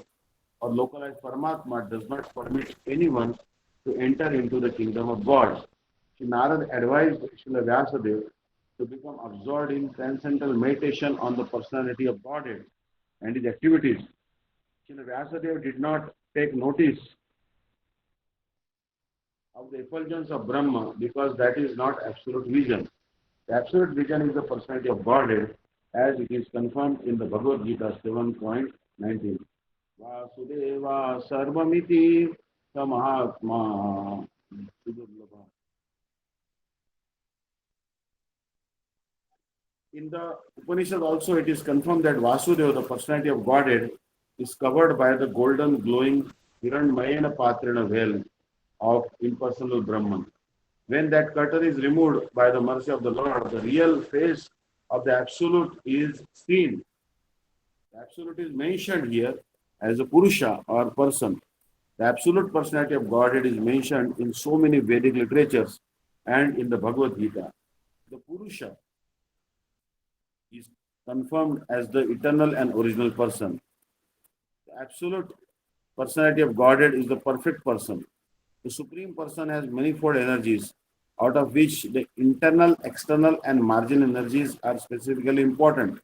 or localized Paramatma does not permit anyone to enter into the kingdom of God. Shri Narad advised Srila Vyasadeva to become absorbed in transcendental meditation on the personality of Godhead and his activities. Srila Vyasadeva did not take notice of the effulgence of Brahma because that is not absolute vision. The absolute vision is the personality of Godhead as it is confirmed in the Bhagavad Gita 7.19. Vasudeva sarvamiti samahatma. In the Upanishad also it is confirmed that Vasudeva, the personality of Godhead, is covered by the golden glowing Hiranmayana Patrina veil of impersonal Brahman. When that curtain is removed by the mercy of the Lord, the real face of the Absolute is seen. The Absolute is mentioned here as a Purusha or person. The absolute personality of Godhead is mentioned in so many Vedic literatures and in the Bhagavad Gita. The Purusha is confirmed as the eternal and original person. The absolute personality of Godhead is the perfect person. The Supreme Person has manifold energies, out of which the internal, external, and marginal energies are specifically important.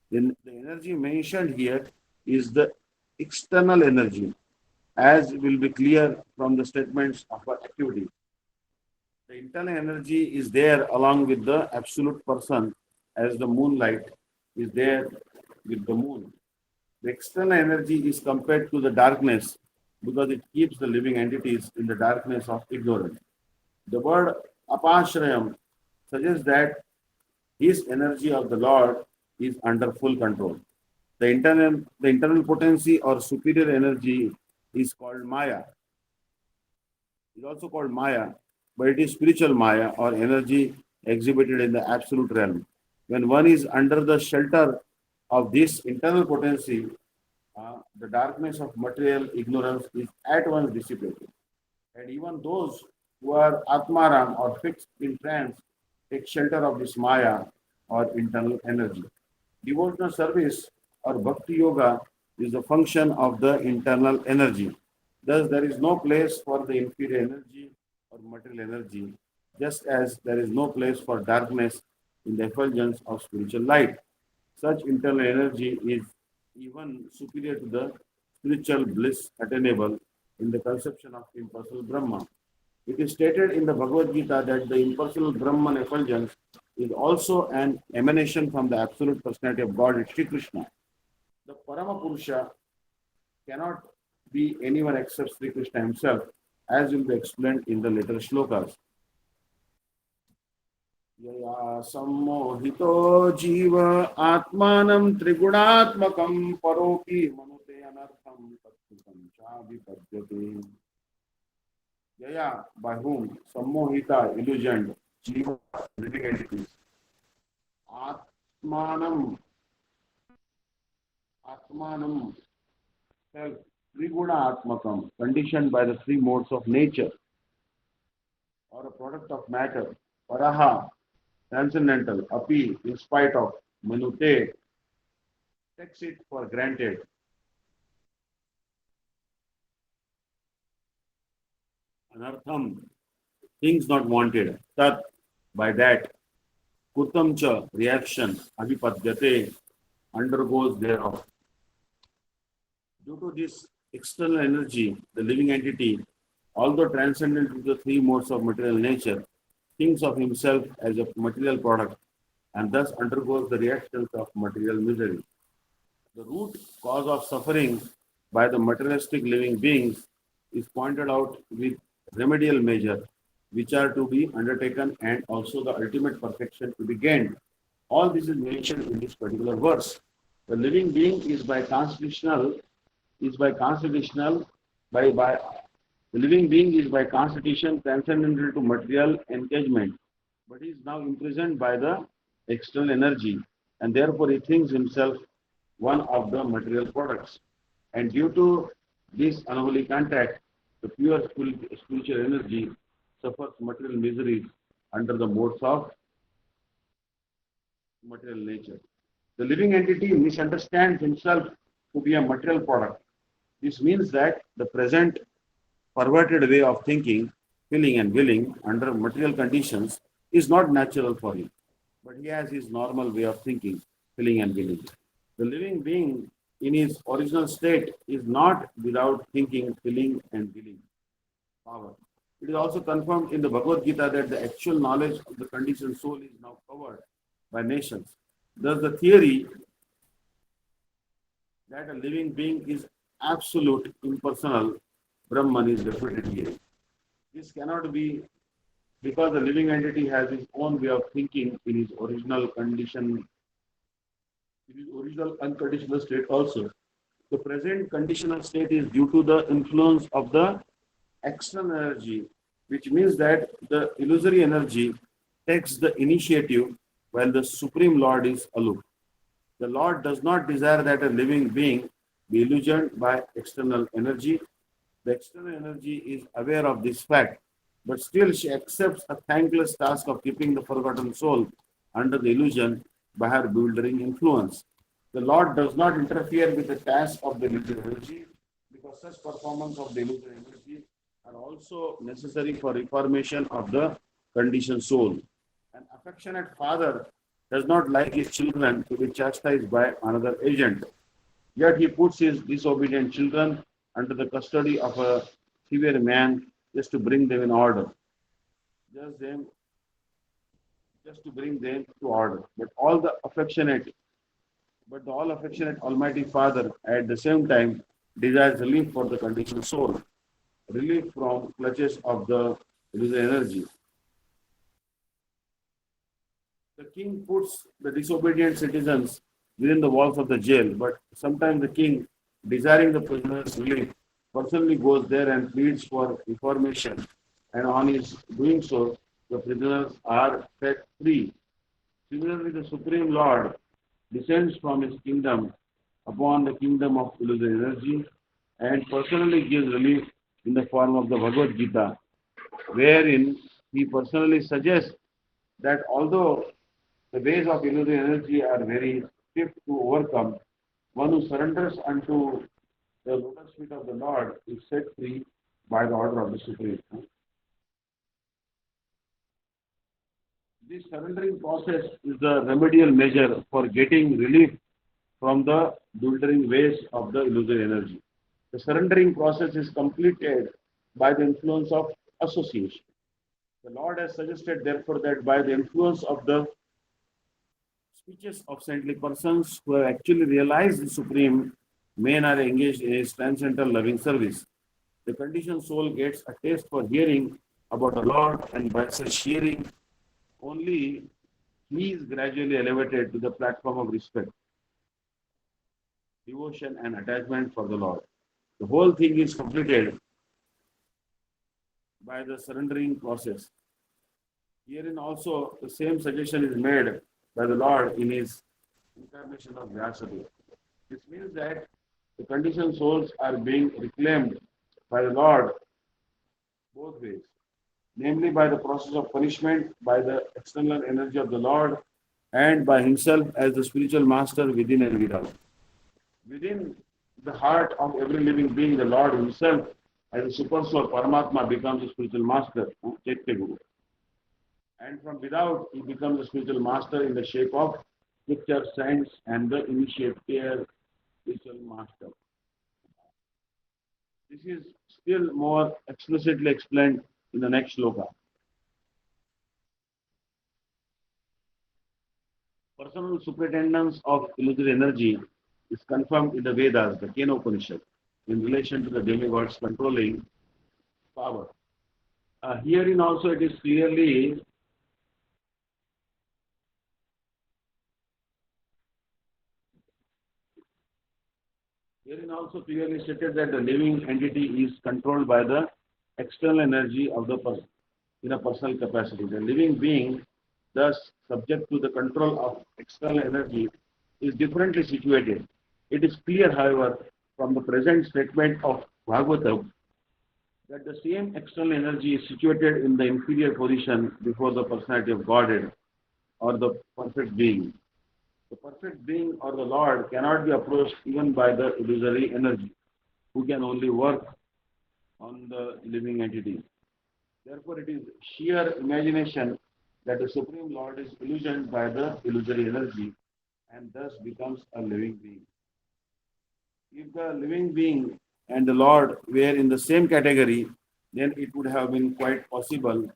The energy mentioned here is the external energy, as will be clear from the statements of our activity. The internal energy is there along with the absolute person, as the moonlight is there with the moon. The external energy is compared to the darkness because it keeps the living entities in the darkness of ignorance. The word apashrayam suggests that his energy of the Lord is under full control. The internal potency or superior energy is called Maya. It is also called Maya, but it is spiritual Maya or energy exhibited in the absolute realm. When one is under the shelter of this internal potency, the darkness of material ignorance is at once dissipated. And even those who are Atmaram or fixed in trance take shelter of this Maya or internal energy. Devotional service or Bhakti Yoga is a function of the internal energy. Thus, there is no place for the inferior energy or material energy, just as there is no place for darkness in the effulgence of spiritual light. Such internal energy is even superior to the spiritual bliss attainable in the conception of impersonal Brahma. It is stated in the Bhagavad Gita that the impersonal Brahman effulgence is also an emanation from the absolute personality of God, Sri Krishna. The Parama Purusha cannot be anyone except Sri Krishna himself, as will be explained in the later shlokas. यया सम्मोहितो जीव आत्मानं त्रिगुणात्मकं परोपि मनुते अनर्थं तत्कृतं चाभिपद्यते. Yaya, by whom? Sammohita, illusioned, Jiva, living entities. Atmanam, Atmanam, self, Triguna Atmakam, conditioned by the three modes of nature, or a product of matter. Paraha, transcendental. Api, in spite of. Manute, takes it for granted. Anartham, things not wanted. Tat, by that. Kurtam cha, reaction. Abhipadyate, undergoes thereof. Due to this external energy, the living entity, although transcendent to the three modes of material nature, thinks of himself as a material product and thus undergoes the reactions of material misery. The root cause of suffering by the materialistic living beings is pointed out with remedial measures which are to be undertaken and also the ultimate perfection to be gained. All this is mentioned in this particular verse. The living being is by the living being is by constitution transcendental to material engagement, but he is now imprisoned by the external energy, and therefore he thinks himself one of the material products. And due to this unholy contact, the pure spiritual energy suffers material miseries under the modes of material nature. The living entity misunderstands himself to be a material product. This means that the present perverted way of thinking, feeling, and willing under material conditions is not natural for him, but he has his normal way of thinking, feeling, and willing. The living being in his original state is not without thinking, feeling, and willing power. It is also confirmed in the Bhagavad Gita that the actual knowledge of the conditioned soul is now covered by nations. Thus, the theory that a living being is absolute, impersonal, Brahman is refuted. This cannot be because the living entity has his own way of thinking in his original condition, in his original unconditional state also. The present conditional state is due to the influence of the external energy, which means that the illusory energy takes the initiative while the Supreme Lord is aloof. The Lord does not desire that a living being be illusioned by external energy. The external energy is aware of this fact, but still she accepts a thankless task of keeping the forgotten soul under the illusion by her bewildering influence. The Lord does not interfere with the task of the illusory energy because such performance of the illusory energy are also necessary for reformation of the conditioned soul. An affectionate father does not like his children to be chastised by another agent. Yet he puts his disobedient children under the custody of a severe man just to bring them in order, just them, just to bring them to order. But the all affectionate Almighty Father at the same time desires relief for the conditioned soul, relief from clutches of the illusory energy. The king puts the disobedient citizens within the walls of the jail, but sometimes the king, desiring the prisoner's relief, personally goes there and pleads for information, and on his doing so, the prisoners are set free. Similarly, the Supreme Lord descends from his kingdom upon the kingdom of illusory energy and personally gives relief in the form of the Bhagavad Gita, wherein he personally suggests that although the ways of illusory energy are very stiff to overcome, one who surrenders unto the lotus feet of the Lord is set free by the order of the Supreme. This surrendering process is the remedial measure for getting relief from the bewildering ways of the illusory energy. The surrendering process is completed by the influence of association. The Lord has suggested, therefore, that by the influence of the speeches of saintly persons who have actually realized the Supreme, men are engaged in his transcendental loving service. The conditioned soul gets a taste for hearing about the Lord, and by such hearing, only he is gradually elevated to the platform of respect, devotion, and attachment for the Lord. The whole thing is completed by the surrendering process. Herein also, the same suggestion is made by the Lord in his incarnation of Vyasadeva. This means that the conditioned souls are being reclaimed by the Lord both ways, namely by the process of punishment, by the external energy of the Lord, and by himself as the spiritual master within and without. Within the heart of every living being, the Lord himself as a super soul, Paramatma, becomes the spiritual master, Chaitya Guru. And from without, he becomes a spiritual master in the shape of scripture, saints, and the initiator spiritual master. This is still more explicitly explained in the next sloka. Personal superintendence of illusory energy is confirmed in the Vedas, the Kena Upanishad, in relation to the demigods controlling power. Herein also it is clearly stated that the living entity is controlled by the external energy of the person in a personal capacity. The living being, thus subject to the control of external energy, is differently situated. It is clear, however, from the present statement of Bhagavatam that the same external energy is situated in the inferior position before the personality of Godhead or the perfect being. The perfect being or the Lord cannot be approached even by the illusory energy, who can only work on the living entity. Therefore, it is sheer imagination that the Supreme Lord is illusioned by the illusory energy and thus becomes a living being. If the living being and the Lord were in the same category, then it would have been quite possible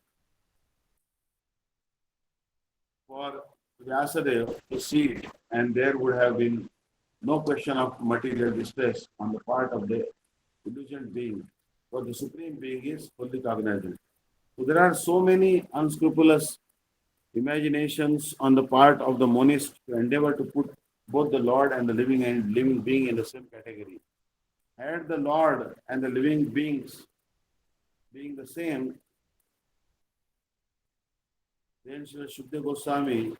for Vyasadeva to see it, and there would have been no question of material distress on the part of the illusioned being, for the Supreme Being is fully cognizant. So there are so many unscrupulous imaginations on the part of the monist to endeavor to put both the Lord and the living being in the same category. Had the Lord and the living beings being the same, then Sri Shukdev Goswami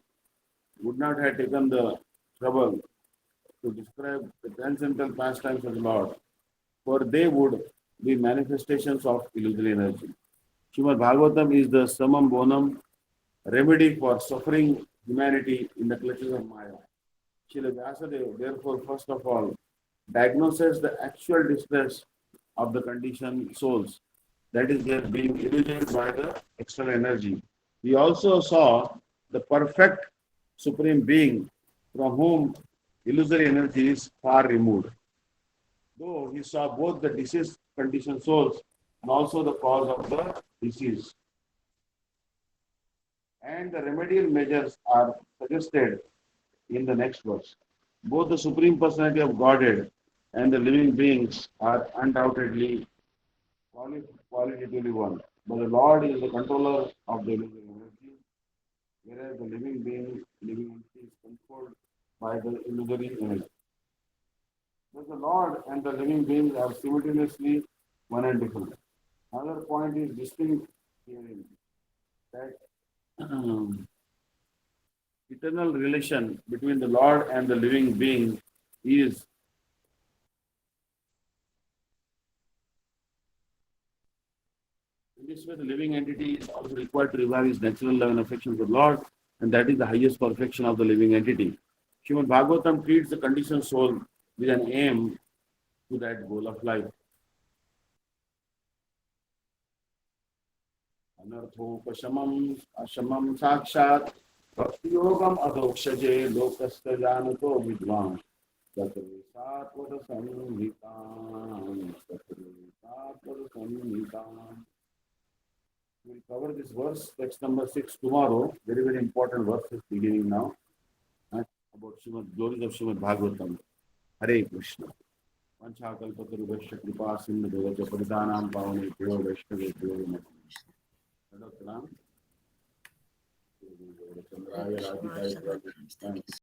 would not have taken the trouble to describe the transcendental pastimes of the Lord, for they would be manifestations of illusory energy. Srimad Bhagavatam is the summum bonum remedy for suffering humanity in the clutches of Maya. Srila Vyasadeva, therefore, first of all, diagnoses the actual distress of the conditioned souls, that is, they are being illusioned by the external energy. He also saw the perfect Supreme Being from whom illusory energy is far removed. Though he saw both the disease conditioned souls and also the cause of the disease. And the remedial measures are suggested in the next verse. Both the Supreme Personality of Godhead and the living beings are undoubtedly qualitatively one. But the Lord is the controller of the living energy, whereas the living entity is controlled by the illusory energy. Thus the Lord and the living beings are simultaneously one and different. Another point is distinct herein that eternal relation between the Lord and the living being is in this way the living entity is also required to revive his natural love and affection for the Lord, and that is the highest perfection of the living entity. Srimad Bhagavatam treats the conditioned soul with an aim to that goal of life. Anarthopashamam ashamam sakshat bhakti yogam adokshage lokasta janato vidvan Satve satvata samhitam Satve satvata samhitam. We'll cover this verse, text number 6 tomorrow. Very, very important verse is beginning now. About glories of Srimad Bhagavatam. Hare Krishna. Panchakalpatarubhasya kripa sindhu devacha pradhanam pavane pyo vaishnave pyo namaha. Thank you.